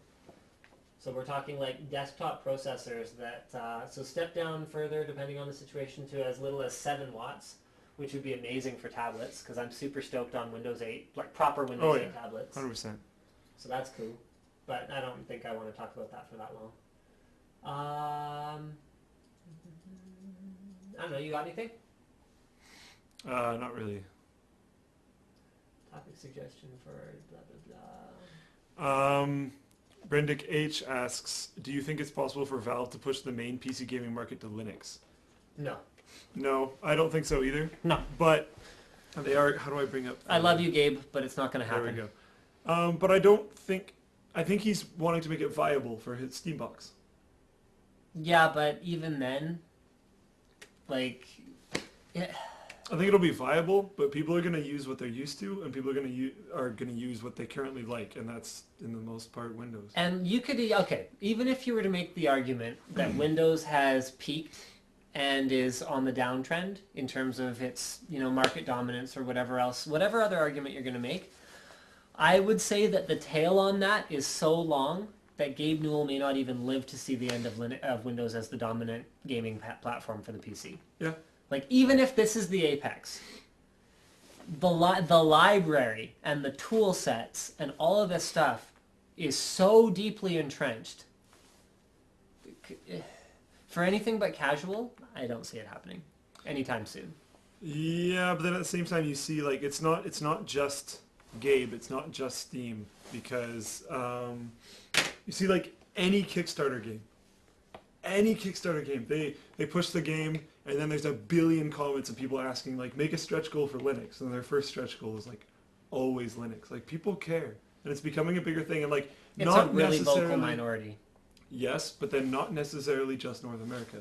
So we're talking like desktop processors that, so step down further depending on the situation to as little as 7 watts, which would be amazing for tablets, because I'm super stoked on Windows 8, like proper Windows 8 tablets. 100%. So that's cool, but I don't think I want to talk about that for that long. I don't know, you got anything? Not really. Topic suggestion for blah, blah, blah. Brendick H asks, do you think it's possible for Valve to push the main PC gaming market to Linux? No. No, I don't think so either. No. But they are, how do I bring up... I love you, Gabe, but it's not going to happen. There we go. But I think he's wanting to make it viable for his Steam box. Yeah, but even then, like... Yeah. I think it'll be viable, but people are going to use what they're used to, and people are going to use what they currently like, and that's, in the most part, Windows. And you could, okay, even if you were to make the argument that Windows has peaked and is on the downtrend in terms of its, market dominance or whatever else, whatever other argument you're going to make, I would say that the tail on that is so long that Gabe Newell may not even live to see the end of Windows as the dominant gaming platform for the PC. Yeah. Like, even if this is the apex, the library and the tool sets and all of this stuff is so deeply entrenched. For anything but casual, I don't see it happening anytime soon. Yeah, but then at the same time, you see, like, it's not just Gabe, it's not just Steam, because you see, like, any Kickstarter game, they push the game, and then there's a billion comments of people asking, like, make a stretch goal for Linux, and their first stretch goal is, like, always Linux. Like, people care, and it's becoming a bigger thing, and, like, It's not a really necessarily, vocal minority. Yes, but then not necessarily just North America.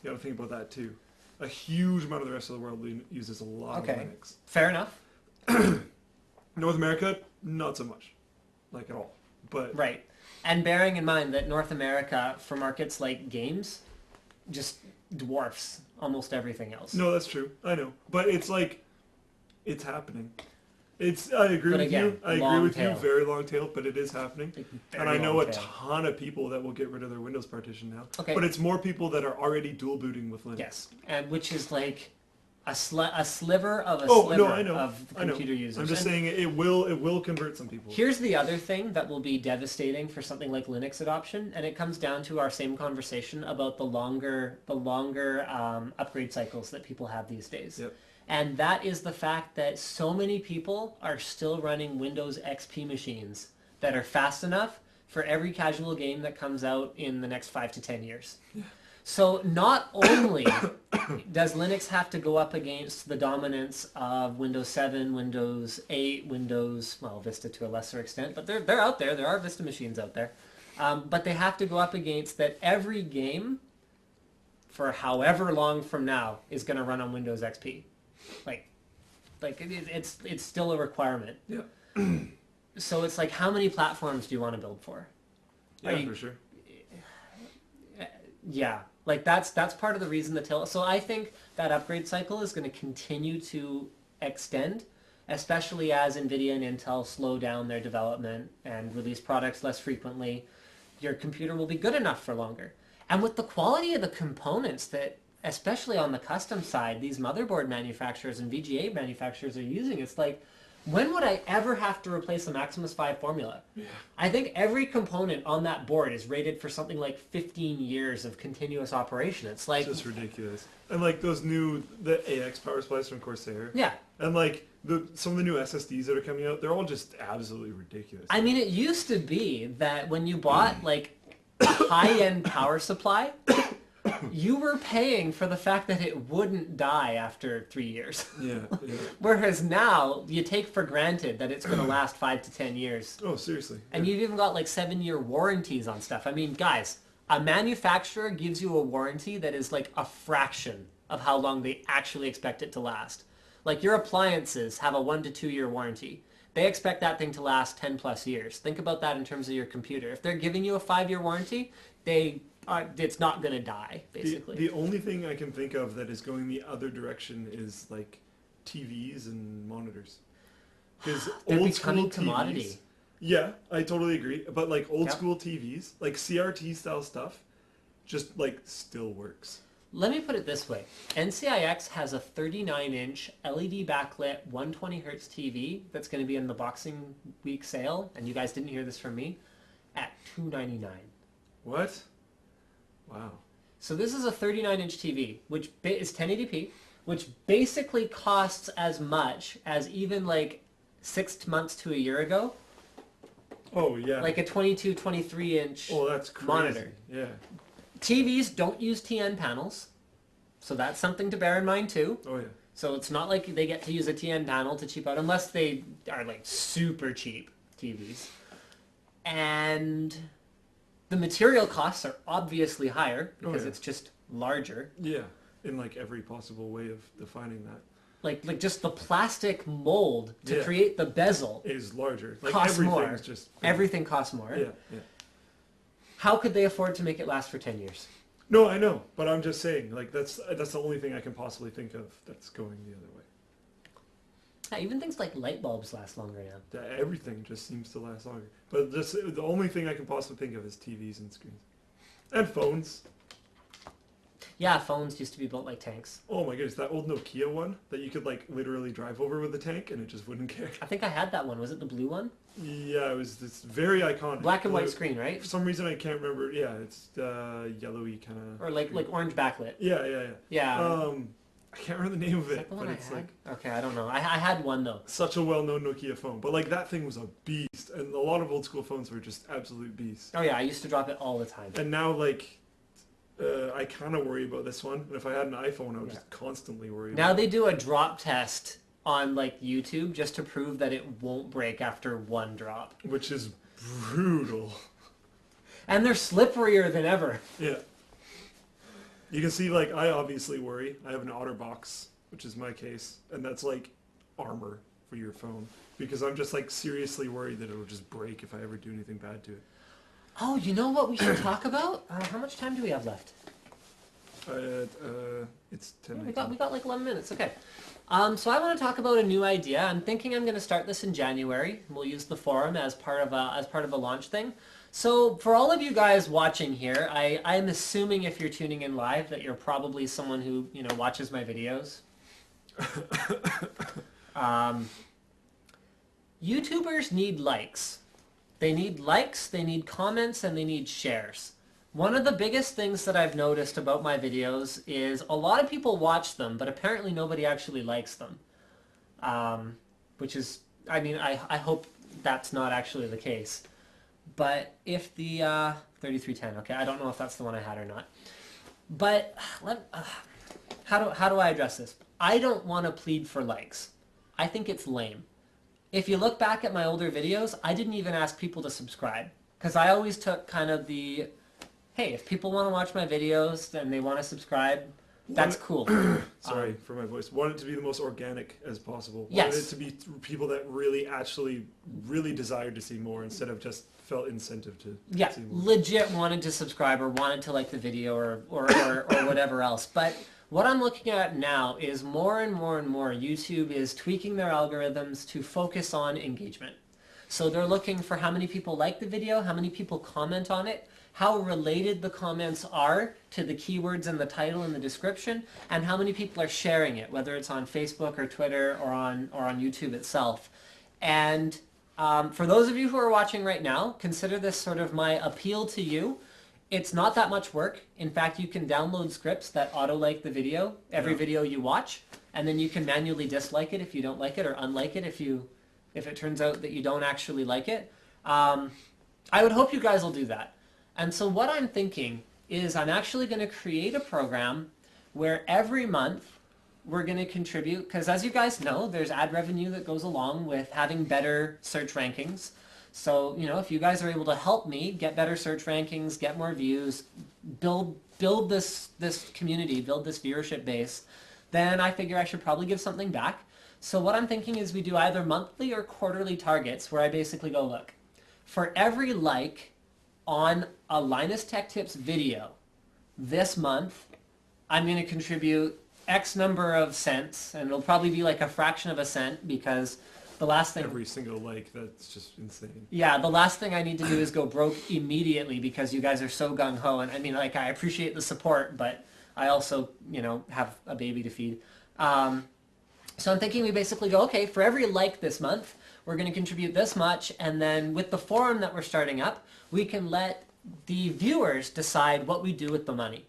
You gotta think about that, too. A huge amount of the rest of the world uses a lot of Linux. Fair enough. North America, not so much. Like, at all. But Right. And bearing in mind that North America, for markets like games, just dwarfs almost everything else. no, that's true. I know. But it's like, it's happening. I agree But with again, you. I agree long with tail. you. Very long tail, but it is happening. Very And I know long a tail. ton of people that will get rid of their Windows partition now. Okay. But it's more people that are already dual booting with Linux. Yes, and which is like a sliver of a Oh, sliver no, I know. of I know. computer users. I'm just And saying it will convert some people. here's the other thing that will be devastating for something like Linux adoption, and it comes down to our same conversation about the longer upgrade cycles that people have these days. Yep. And that is the fact that so many people are still running Windows XP machines that are fast enough for every casual game that comes out in the next 5 to 10 years. Yeah. So not only does Linux have to go up against the dominance of Windows 7, Windows 8, Vista to a lesser extent, but they're out there. There are Vista machines out there. But they have to go up against that every game for however long from now is going to run on Windows XP. It's still a requirement. Yeah. So it's like, how many platforms do you want to build for? Yeah, for sure. Yeah, like that's part of the reason so I think that upgrade cycle is going to continue to extend, especially as NVIDIA and Intel slow down their development and release products less frequently. Your computer will be good enough for longer. And with the quality of the components that, especially on the custom side, these motherboard manufacturers and VGA manufacturers are using, it's like, when would I ever have to replace the Maximus 5 formula? Yeah. I think every component on that board is rated for something like 15 years of continuous operation. It's like... It's just ridiculous. And like the AX power supplies from Corsair. Yeah. And like some of the new SSDs that are coming out, they're all just absolutely ridiculous. I mean, it used to be that when you bought like a high-end power supply, you were paying for the fact that it wouldn't die after 3 years. Yeah. Whereas now, you take for granted that it's going to last 5 to 10 years. Oh, seriously. And you've even got like 7-year warranties on stuff. I mean, guys, a manufacturer gives you a warranty that is like a fraction of how long they actually expect it to last. Like your appliances have a 1 to 2 year warranty. they expect that thing to last 10 plus years. Think about that in terms of your computer. If they're giving you a 5-year warranty, it's not going to die, basically. The only thing I can think of that is going the other direction is like TVs and monitors. Because They're old becoming school commodity. TVs, yeah, I totally agree. But like old school TVs, like CRT style stuff, just like still works. Let me put it this way. NCIX has a 39-inch LED backlit 120 hertz TV that's going to be in the Boxing Week sale, and you guys didn't hear this from me, at $299. What? Wow. So this is a 39-inch TV, which is 1080p, which basically costs as much as even like 6 months to a year ago. Oh yeah. Like a 22, 23-inch that's crazy. monitor. Yeah. TVs don't use TN panels, so that's something to bear in mind too. Oh yeah. So it's not like they get to use a TN panel to cheap out, unless they are like super cheap TVs. And the material costs are obviously higher because it's just larger. Yeah, in like every possible way of defining that. Like just the plastic mold to create the bezel is larger. Like costs more. just Everything costs more. Yeah, yeah. How could they afford to make it last for 10 years? No, I know, but I'm just saying, like that's the only thing I can possibly think of that's going the other way. Yeah, even things like light bulbs last longer now. Everything just seems to last longer. But the only thing I can possibly think of is TVs and screens. And phones. Yeah, phones used to be built like tanks. Oh my goodness, that old Nokia one that you could like literally drive over with a tank and it just wouldn't care. I think I had that one. Was it the blue one? Yeah, it was this very iconic. Black and white screen, right? For some reason I can't remember. Yeah, it's yellowy kind of. Or like orange backlit. Yeah. Yeah. I can't remember the name of Is it, that the one but I it's had? like Okay, I don't know. I had one though. such a well-known Nokia phone. But like that thing was a beast, and a lot of old school phones were just absolute beasts. Oh yeah, I used to drop it all the time. And now like. I kind of worry about this one, and if I had an iPhone, I would just constantly worry. Now they do a drop test on like YouTube just to prove that it won't break after one drop. Which is brutal. And they're slipperier than ever. Yeah. You can see, like, I obviously worry. I have an OtterBox, which is my case, and that's like armor for your phone. Because I'm just like seriously worried that it'll just break if I ever do anything bad to it. Oh, you know what we should talk about? How much time do we have left? It's 10. We got like 11 minutes. Okay. So I want to talk about a new idea. I'm thinking I'm going to start this in January. We'll use the forum as part of a launch thing. So for all of you guys watching here, I'm assuming if you're tuning in live that you're probably someone who watches my videos. YouTubers need likes. They need likes, they need comments, and they need shares. One of the biggest things that I've noticed about my videos is a lot of people watch them, but apparently nobody actually likes them. Which is, I mean, I hope that's not actually the case. But if the 3310, okay, I don't know if that's the one I had or not. But how do I address this? I don't want to plead for likes. I think it's lame. If you look back at my older videos, I didn't even ask people to subscribe. Because I always took kind of the, hey, if people want to watch my videos and they want to subscribe, that's cool. Sorry for my voice. Want it to be the most organic as possible. Yes. Wanted it to be people that really desired to see more instead of just felt incentive to see more. Legit wanted to subscribe or wanted to like the video or whatever else. But what I'm looking at now is more and more YouTube is tweaking their algorithms to focus on engagement. So they're looking for how many people like the video, how many people comment on it, how related the comments are to the keywords in the title and the description, and how many people are sharing it, whether it's on Facebook or Twitter or on YouTube itself. And for those of you who are watching right now, consider this sort of my appeal to you. It's not that much work. In fact, you can download scripts that auto-like the video, every video you watch, and then you can manually dislike it if you don't like it or unlike it if it turns out that you don't actually like it. I would hope you guys will do that. And so what I'm thinking is I'm actually going to create a program where every month we're going to contribute, because as you guys know, there's ad revenue that goes along with having better search rankings. So, if you guys are able to help me get better search rankings, get more views, build this community, build this viewership base, then I figure I should probably give something back. So what I'm thinking is we do either monthly or quarterly targets where I basically go, look, for every like on a Linus Tech Tips video this month, I'm going to contribute X number of cents, and it'll probably be like a fraction of a cent because the last thing... Every single like, that's just insane. Yeah, the last thing I need to do is go broke immediately because you guys are so gung-ho. And I mean, like, I appreciate the support, but I also, you know, have a baby to feed. So I'm thinking we basically go, okay, for every like this month, we're going to contribute this much, and then with the forum that we're starting up, we can let the viewers decide what we do with the money.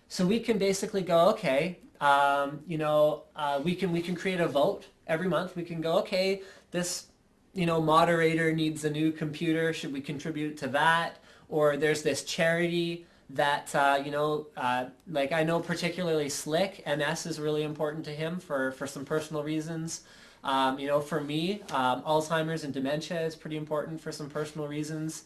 So we can basically go, okay, we can create a vote every month. We can go, okay, this, moderator needs a new computer. Should we contribute to that? Or there's this charity that, like I know particularly Slick, MS is really important to him for some personal reasons. For me, Alzheimer's and dementia is pretty important for some personal reasons.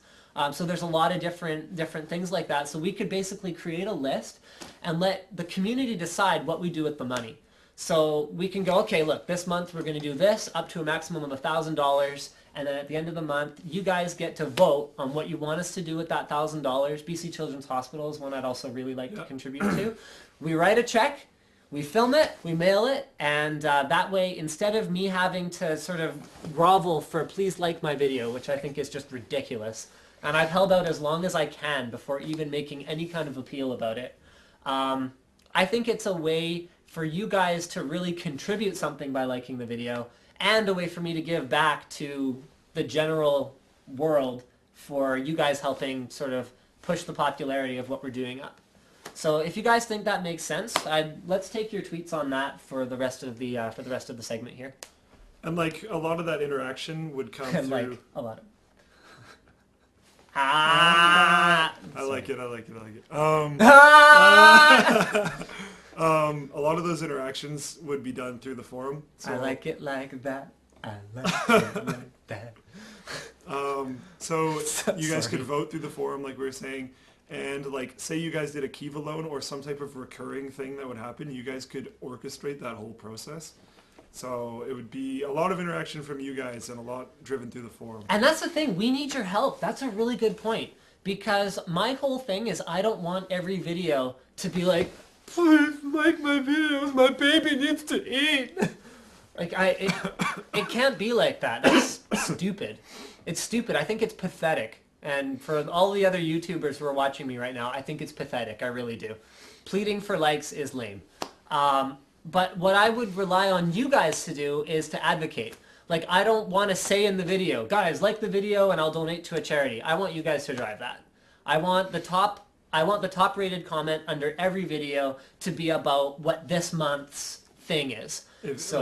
So there's a lot of different things like that. So we could basically create a list and let the community decide what we do with the money. So we can go, okay, look, this month we're going to do this up to a maximum of $1,000. And then at the end of the month, you guys get to vote on what you want us to do with that $1,000. BC Children's Hospital is one I'd also really like to contribute to. We write a check, we film it, we mail it, and that way, instead of me having to sort of grovel for please like my video, which I think is just ridiculous, and I've held out as long as I can before even making any kind of appeal about it, I think it's a way for you guys to really contribute something by liking the video, and a way for me to give back to the general world for you guys helping sort of push the popularity of what we're doing up. So if you guys think that makes sense, let's take your tweets on that for the rest of the segment here. And like a lot of that interaction would come through. Like a lot of. Ah! I like it. A lot of those interactions would be done through the forum. So, I like it like that. I like it like that. So you guys could vote through the forum, like we were saying, and like say you guys did a Kiva loan or some type of recurring thing that would happen, you guys could orchestrate that whole process. So it would be a lot of interaction from you guys and a lot driven through the forum. And that's the thing, we need your help. That's a really good point. Because my whole thing is I don't want every video to be like, please like my videos, my baby needs to eat. Like it can't be like that. That's stupid. It's stupid. I think it's pathetic. And for all the other YouTubers who are watching me right now, I think it's pathetic. I really do. Pleading for likes is lame. But what I would rely on you guys to do is to advocate. Like, I don't want to say in the video, guys, like the video and I'll donate to a charity. I want you guys to drive that. I want the top rated comment under every video to be about what this month's thing is. If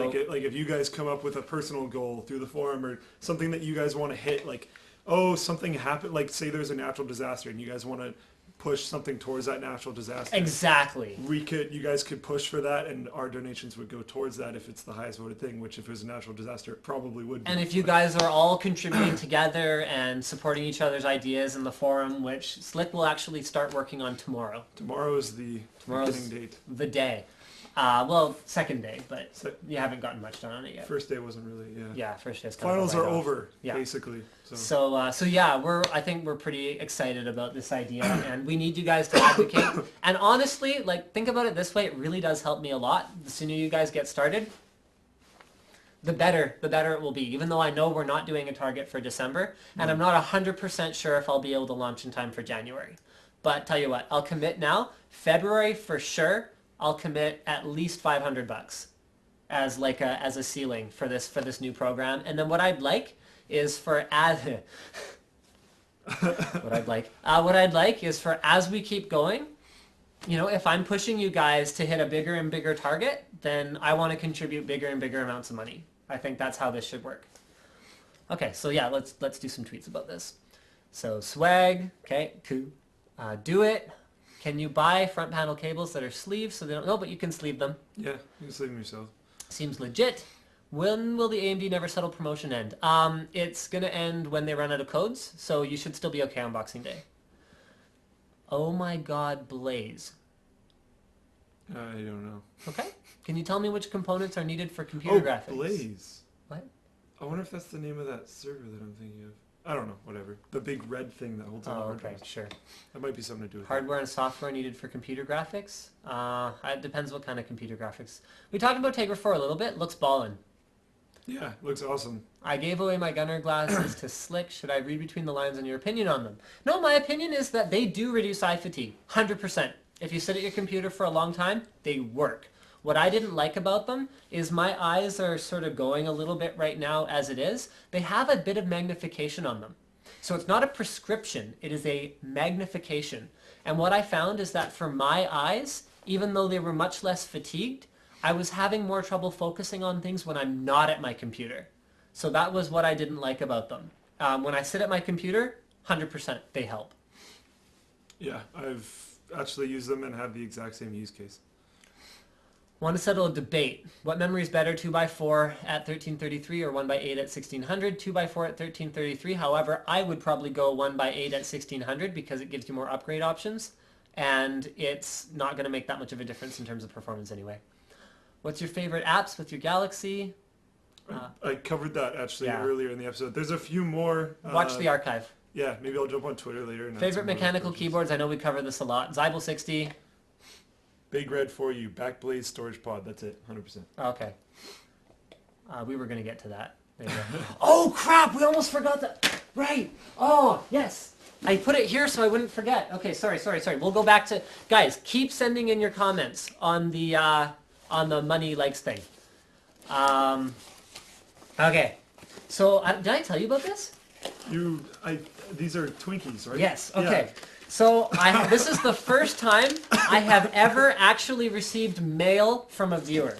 you guys come up with a personal goal through the forum or something that you guys want to hit, like, oh, something happened, like say there's a natural disaster and you guys want to push something towards that natural disaster. Exactly. You guys could push for that, and our donations would go towards that if it's the highest voted thing, which if it was a natural disaster, it probably would be. And if you guys are all contributing together and supporting each other's ideas in the forum, which Slick will actually start working on tomorrow. Tomorrow is the beginning date. The day. Well, second day, but you haven't gotten much done on it yet. First day wasn't really, Yeah, first day's finals are over, basically. So yeah, I think we're pretty excited about this idea, and we need you guys to advocate. And honestly, like, think about it this way, it really does help me a lot. The sooner you guys get started, the better it will be. Even though I know we're not doing a target for December, and I'm not 100% sure if I'll be able to launch in time for January. But tell you what, I'll commit now. February for sure. I'll commit at least $500 as a ceiling for this new program. And then what I'd like is for as we keep going, if I'm pushing you guys to hit a bigger and bigger target, then I want to contribute bigger and bigger amounts of money. I think that's how this should work. Okay, so yeah, let's do some tweets about this. So swag, okay, cool. Do it. Can you buy front panel cables that are sleeves so they don't know, but you can sleeve them? Yeah, you can sleeve them yourself. Seems legit. When will the AMD Never Settle promotion end? It's going to end when they run out of codes, so you should still be okay on Boxing Day. Oh my god, Blaze. I don't know. Okay. Can you tell me which components are needed for computer graphics? Blaze. What? I wonder if that's the name of that server that I'm thinking of. I don't know, whatever. The big red thing that holds on the Oh, hard okay, drives. sure. That might be something to do with Hardware and software needed for computer graphics? It depends what kind of computer graphics. We talked about Tegra 4 a little bit. Looks ballin'. it. Yeah, looks awesome. I gave away my gunner glasses to Slick. Should I read between the lines on your opinion on them? No, my opinion is that they do reduce eye fatigue. 100%. If you sit at your computer for a long time, they work. What I didn't like about them is my eyes are sort of going a little bit right now as it is. They have a bit of magnification on them. So it's not a prescription, it is a magnification. And what I found is that for my eyes, even though they were much less fatigued, I was having more trouble focusing on things when I'm not at my computer. So that was what I didn't like about them. When I sit at my computer, 100% they help. Yeah, I've actually used them and have the exact same use case. Want to settle a debate. What memory is better, 2x4 at 1333 or 1x8 at 1600? 2x4 at 1333. However, I would probably go 1x8 at 1600 because it gives you more upgrade options. And it's not going to make that much of a difference in terms of performance anyway. What's your favorite apps with your Galaxy? I covered that actually Yeah. earlier in the episode. There's a few more. Watch the archive. Yeah, maybe I'll jump on Twitter later. And add Favorite some more mechanical approaches. keyboards? I know we covered this a lot. Zybel 60. Big red for you. Backblaze storage pod. That's it. 100%. Okay. We were going to get to that. There you go. Oh, crap! We almost forgot that. Right. Oh, yes. I put it here so I wouldn't forget. Okay, sorry. We'll go back to... Guys, keep sending in your comments on the money likes thing. Okay. So, did I tell you about this? These are Twinkies, right? Yes. Okay. So this is the first time I have ever actually received mail from a viewer.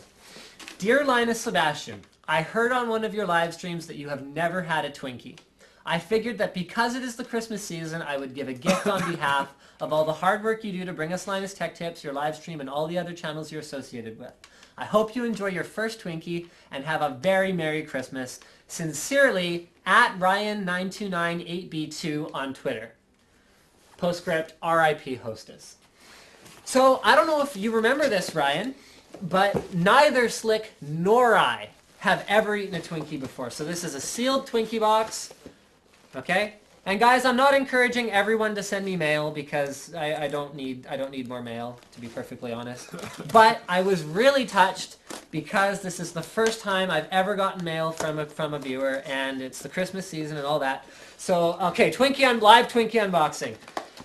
Dear Linus Sebastian, I heard on one of your live streams that you have never had a Twinkie. I figured that because it is the Christmas season, I would give a gift on behalf of all the hard work you do to bring us Linus Tech Tips, your live stream, and all the other channels you're associated with. I hope you enjoy your first Twinkie and have a very Merry Christmas. Sincerely, at Ryan9298B2 on Twitter. Postscript, RIP Hostess. So, I don't know if you remember this, Ryan, but neither Slick nor I have ever eaten a Twinkie before. So this is a sealed Twinkie box, okay? And guys, I'm not encouraging everyone to send me mail because I don't need more mail, to be perfectly honest. But I was really touched because this is the first time I've ever gotten mail from a viewer, and it's the Christmas season and all that. So, okay, live Twinkie unboxing.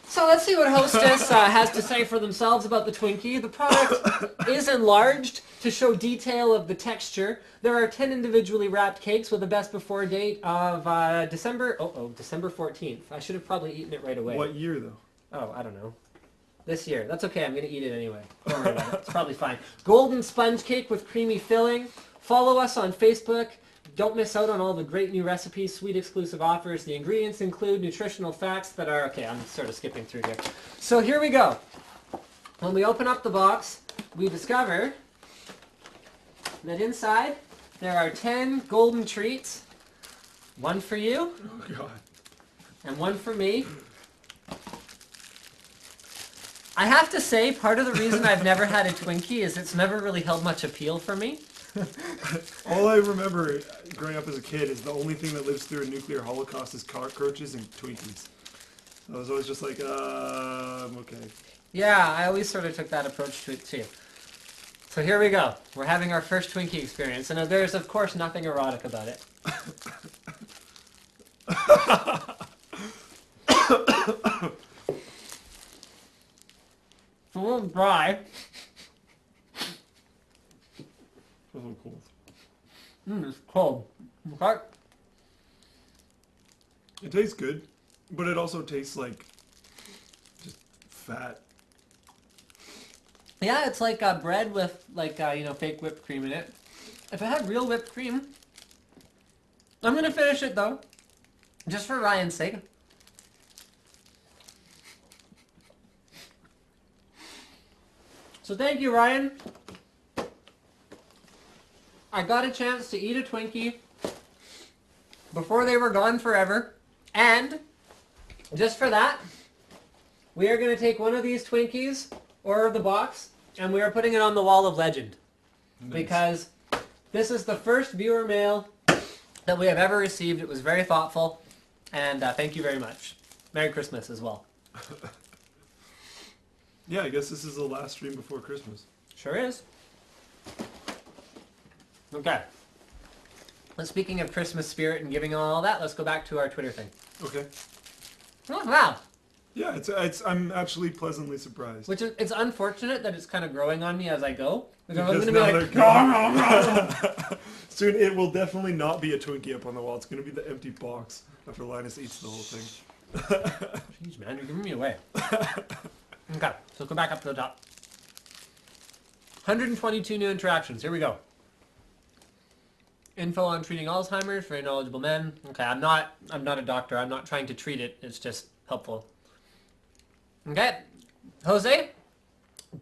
So let's see what Hostess has to say for themselves about the Twinkie. The product is enlarged to show detail of the texture. There are 10 individually wrapped cakes with a best before date of December 14th. I should have probably eaten it right away. What year, though? Oh, I don't know. This year. That's okay. I'm going to eat it anyway. Don't worry about it. It's probably fine. Golden sponge cake with creamy filling. Follow us on Facebook. Don't miss out on all the great new recipes, sweet exclusive offers. The ingredients include nutritional facts that are... Okay, I'm sort of skipping through here. So here we go. When we open up the box, we discover that inside there are 10 golden treats. One for you. Oh, God. And one for me. I have to say, part of the reason I've never had a Twinkie is it's never really held much appeal for me. All I remember growing up as a kid is the only thing that lives through a nuclear holocaust is cockroaches and Twinkies. I was always just like, I'm okay. Yeah, I always sort of took that approach to it too. So here we go. We're having our first Twinkie experience, and there's of course nothing erotic about it. It's a little dry. A little cold. It's cold. Okay. It tastes good, but it also tastes like just fat. Yeah, it's like bread with like fake whipped cream in it. If it had real whipped cream, I'm gonna finish it though, just for Ryan's sake. So thank you, Ryan. I got a chance to eat a Twinkie before they were gone forever, and just for that, we are going to take one of these Twinkies, or the box, and we are putting it on the wall of legend. Nice. Because this is the first viewer mail that we have ever received. It was very thoughtful, and thank you very much. Merry Christmas as well. Yeah, I guess this is the last stream before Christmas. Sure is. Okay. Well, speaking of Christmas spirit and giving and all that, let's go back to our Twitter thing. Okay. Oh, wow. Yeah, I'm actually pleasantly surprised. Which is, it's unfortunate that it's kind of growing on me as I go. Because I'm Because going to be now like, soon it will definitely not be a Twinkie up on the wall. It's going to be the empty box after Linus eats the whole thing. jeez, man, you're giving me away. Okay, so go back up to the top. 122 new interactions. Here we go. Info on treating Alzheimer's, very knowledgeable men. Okay, I'm not a doctor. I'm not trying to treat it. It's just helpful. Okay, Jose,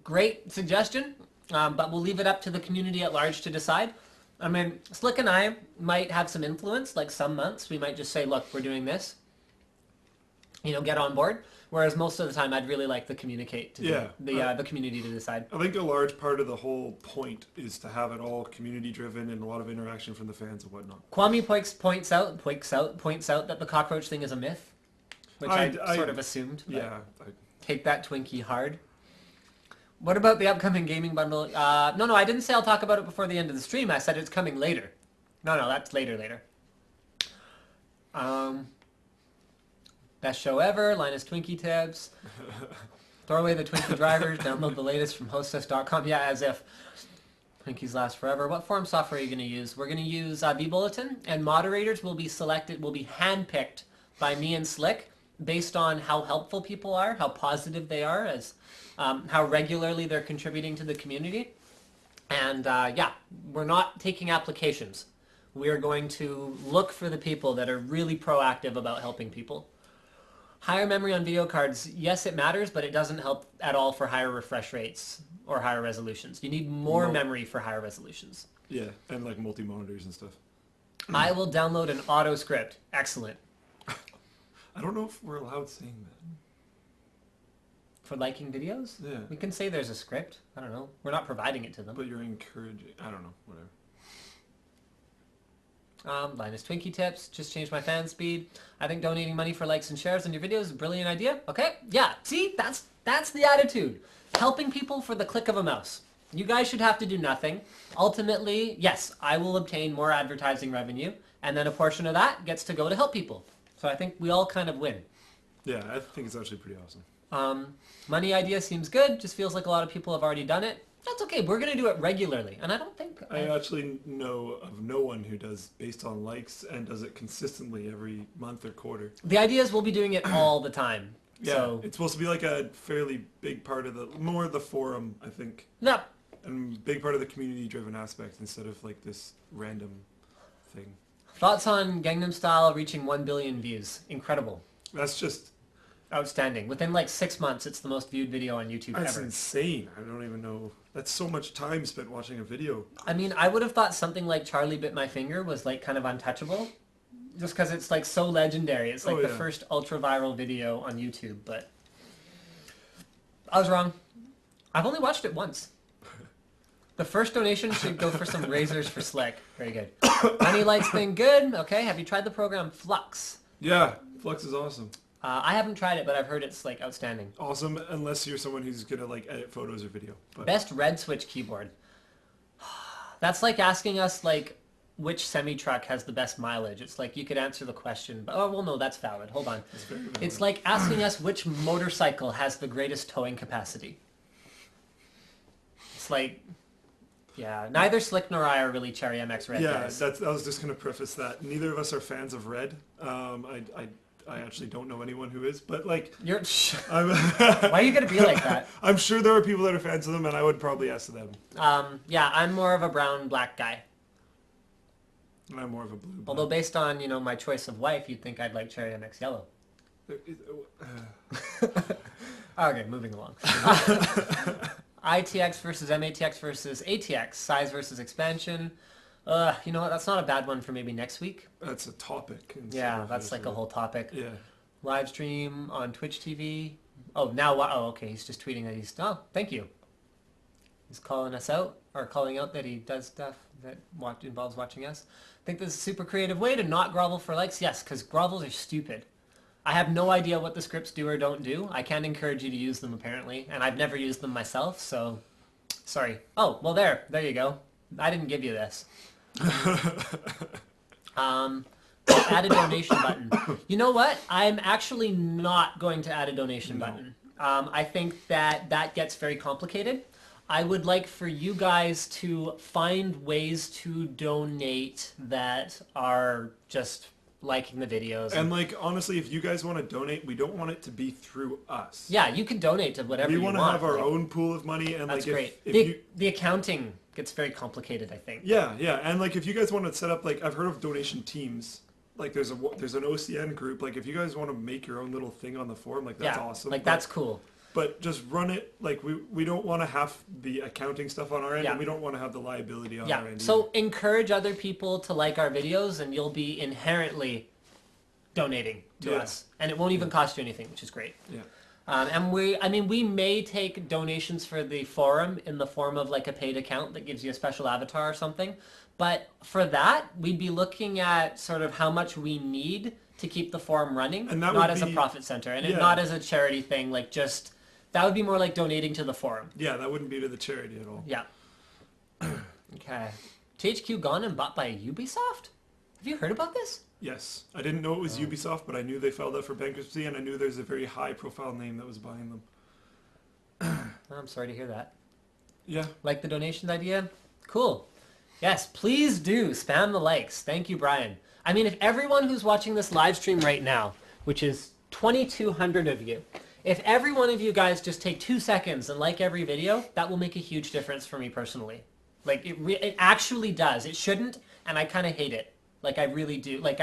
great suggestion, but we'll leave it up to the community at large to decide. I mean, Slick and I might have some influence, like some months. We might just say, look, we're doing this. You know, get on board. Whereas most of the time, I'd really like to communicate to the community to decide. I think a large part of the whole point is to have it all community-driven and a lot of interaction from the fans and whatnot. Kwame points out that the cockroach thing is a myth, which I sort of assumed. Yeah. Take that, Twinkie, hard. What about the upcoming gaming bundle? No, I didn't say I'll talk about it before the end of the stream. I said it's coming later. No, that's later. Best show ever, Linus Twinkie tabs. Throw away the Twinkie drivers, download the latest from hostess.com. Yeah, as if Twinkies last forever. What form software are you going to use? We're going to use vBulletin, and moderators will be handpicked by me and Slick based on how helpful people are, how positive they are, as how regularly they're contributing to the community. And yeah, we're not taking applications. We're going to look for the people that are really proactive about helping people. Higher memory on video cards, yes, it matters, but it doesn't help at all for higher refresh rates or higher resolutions. You need more memory for higher resolutions. Yeah, and like multi-monitors and stuff. I will download an auto script. Excellent. I don't know if we're allowed saying that. For liking videos? Yeah. We can say there's a script. I don't know. We're not providing it to them. But you're encouraging. I don't know. Whatever. Linus Twinkie tips. Just changed my fan speed. I think donating money for likes and shares on your videos is a brilliant idea. Okay. Yeah. See? That's the attitude. Helping people for the click of a mouse. You guys should have to do nothing. Ultimately, yes, I will obtain more advertising revenue, and then a portion of that gets to go to help people. So I think we all kind of win. Yeah, I think it's actually pretty awesome. Money idea seems good. Just feels like a lot of people have already done it. That's okay. We're going to do it regularly. And I don't think... I actually know of no one who does based on likes and does it consistently every month or quarter. The idea is we'll be doing it all the time. Yeah, so... it's supposed to be like a fairly big part of the forum, I think. Yeah. And big part of the community-driven aspect instead of like this random thing. Thoughts on Gangnam Style reaching 1 billion views? Incredible. That's just... outstanding. Within like 6 months, it's the most viewed video on YouTube That's ever. insane. I don't even know. That's so much time spent watching a video. I mean, I would have thought something like Charlie Bit My Finger was like kind of untouchable. Just because it's like so legendary. It's like the first ultra-viral video on YouTube, but... I was wrong. I've only watched it once. The first donation should go for some razors for Slick. Very good. Money likes thing good. Okay, have you tried the program Flux? Yeah, Flux is awesome. I haven't tried it, but I've heard it's like outstanding. Awesome, unless you're someone who's gonna like edit photos or video. But Best red switch keyboard. That's like asking us like which semi-truck has the best mileage. It's like you could answer the question, but oh well, no, that's valid. Hold on. it's very valid. It's like asking us which motorcycle has the greatest towing capacity. It's like, yeah, neither Slick nor I are really Cherry MX Red guys. I was just gonna preface that. Neither of us are fans of Red. I actually don't know anyone who is, but like... You're... Why are you going to be like that? I'm sure there are people that are fans of them, and I would probably ask them. Yeah, I'm more of a brown-black guy. And I'm more of a blue. Although based on, you know, my choice of wife, you'd think I'd like Cherry MX Yellow. Okay, moving along. ITX versus MATX versus ATX. Size versus expansion. You know what? That's not a bad one for maybe next week. That's a topic. Yeah, that's like a whole topic. Yeah. Live stream on Twitch TV. Oh, now what? Oh, okay. He's just tweeting that he's... Oh, thank you. He's calling us out, or calling out that he does stuff that involves watching us. I think this is a super creative way to not grovel for likes. Yes, because grovels are stupid. I have no idea what the scripts do or don't do. I can't encourage you to use them, apparently, and I've never used them myself, so sorry. Oh, well, there you go. I didn't give you this. Add a donation button. You know what? I'm actually not going to add a donation button. I think that gets very complicated. I would like for you guys to find ways to donate that are just liking the videos. And like, honestly, if you guys want to donate, we don't want it to be through us. Yeah, you can donate to whatever you want. We want to have our own pool of money. And that's like, great. If the accounting gets very complicated, I think. Yeah. And like, if you guys want to set up, like, I've heard of donation teams. Like, there's an OCN group. Like, if you guys want to make your own little thing on the forum, like, that's awesome. Like, that's cool. But just run it, like, we don't want to have the accounting stuff on our end, Yeah. and we don't want to have the liability on our end. So encourage other people to like our videos, and you'll be inherently donating to us. And it won't even cost you anything, which is great. Yeah. And we may take donations for the forum in the form of like a paid account that gives you a special avatar or something. But for that, we'd be looking at sort of how much we need to keep the forum running, and that not would as a be, profit center, and not as a charity thing, like just, that would be more like donating to the forum. Yeah, that wouldn't be to the charity at all. Yeah. Okay. THQ gone and bought by Ubisoft? Have you heard about this? Yes. I didn't know it was Ubisoft, but I knew they filed out for bankruptcy, and I knew there's a very high-profile name that was buying them. I'm sorry to hear that. Yeah. Like the donation idea? Cool. Yes, please do. Spam the likes. Thank you, Brian. I mean, if everyone who's watching this live stream right now, which is 2,200 of you, if every one of you guys just take 2 seconds and like every video, that will make a huge difference for me personally. Like, it actually does. It shouldn't, and I kind of hate it. Like, I really do. Like,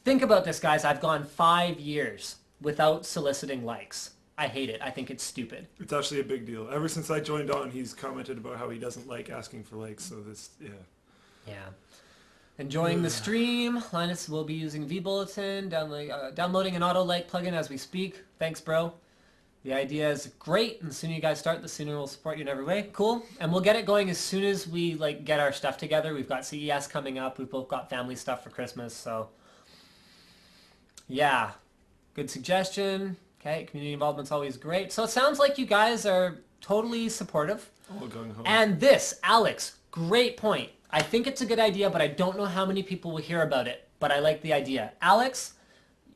think about this, guys. I've gone 5 years without soliciting likes. I hate it. I think it's stupid. It's actually a big deal. Ever since I joined on, he's commented about how he doesn't like asking for likes, so this, Yeah. Enjoying the stream. Linus will be using vBulletin, downloading an auto-like plugin as we speak. Thanks, bro. The idea is great, and the sooner you guys start, the sooner we'll support you in every way. Cool. And we'll get it going as soon as we get our stuff together. We've got CES coming up. We've both got family stuff for Christmas, so yeah. Good suggestion. Okay, community involvement's always great. So it sounds like you guys are totally supportive. all going home. And this, Alex, great point. I think it's a good idea, but I don't know how many people will hear about it. But I like the idea. Alex,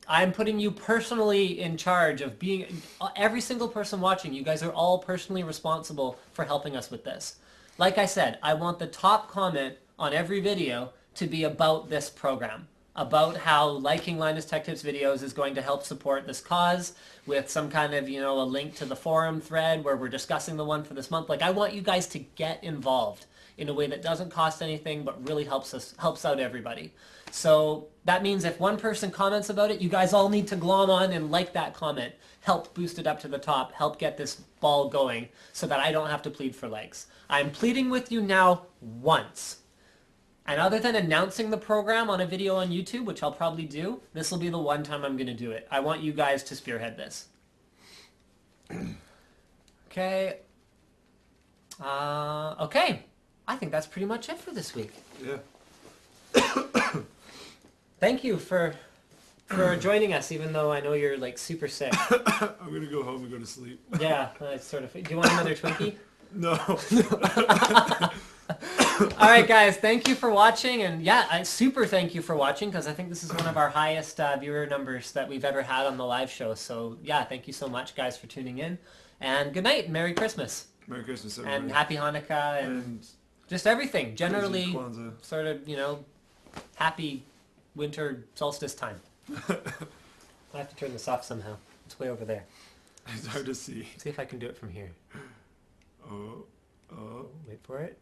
I'm putting you personally in charge of being, every single person watching, you guys are all personally responsible for helping us with this. Like I said, I want the top comment on every video to be about this program, about how liking Linus Tech Tips videos is going to help support this cause with some kind of, a link to the forum thread where we're discussing the one for this month. Like, I want you guys to get involved in a way that doesn't cost anything but really helps out everybody. So that means if one person comments about it, you guys all need to glom on and like that comment. Help boost it up to the top. Help get this ball going so that I don't have to plead for likes. I'm pleading with you now once. And other than announcing the program on a video on YouTube, which I'll probably do, this will be the one time I'm going to do it. I want you guys to spearhead this. Okay. Okay. I think that's pretty much it for this week. Yeah. Thank you for joining us, even though I know you're super sick. I'm gonna go home and go to sleep. Yeah, I sort of. Do you want another Twinkie? No. All right, guys. Thank you for watching, and yeah, I super thank you for watching because I think this is one of our highest viewer numbers that we've ever had on the live show. So yeah, thank you so much, guys, for tuning in, and good night, and Merry Christmas, Merry Christmas, everybody. and Happy Hanukkah, and just everything. Generally, Kwanzaa. sort of, happy winter solstice time. I have to turn this off somehow. It's way over there. It's hard to see. See if I can do it from here. Oh. Wait for it.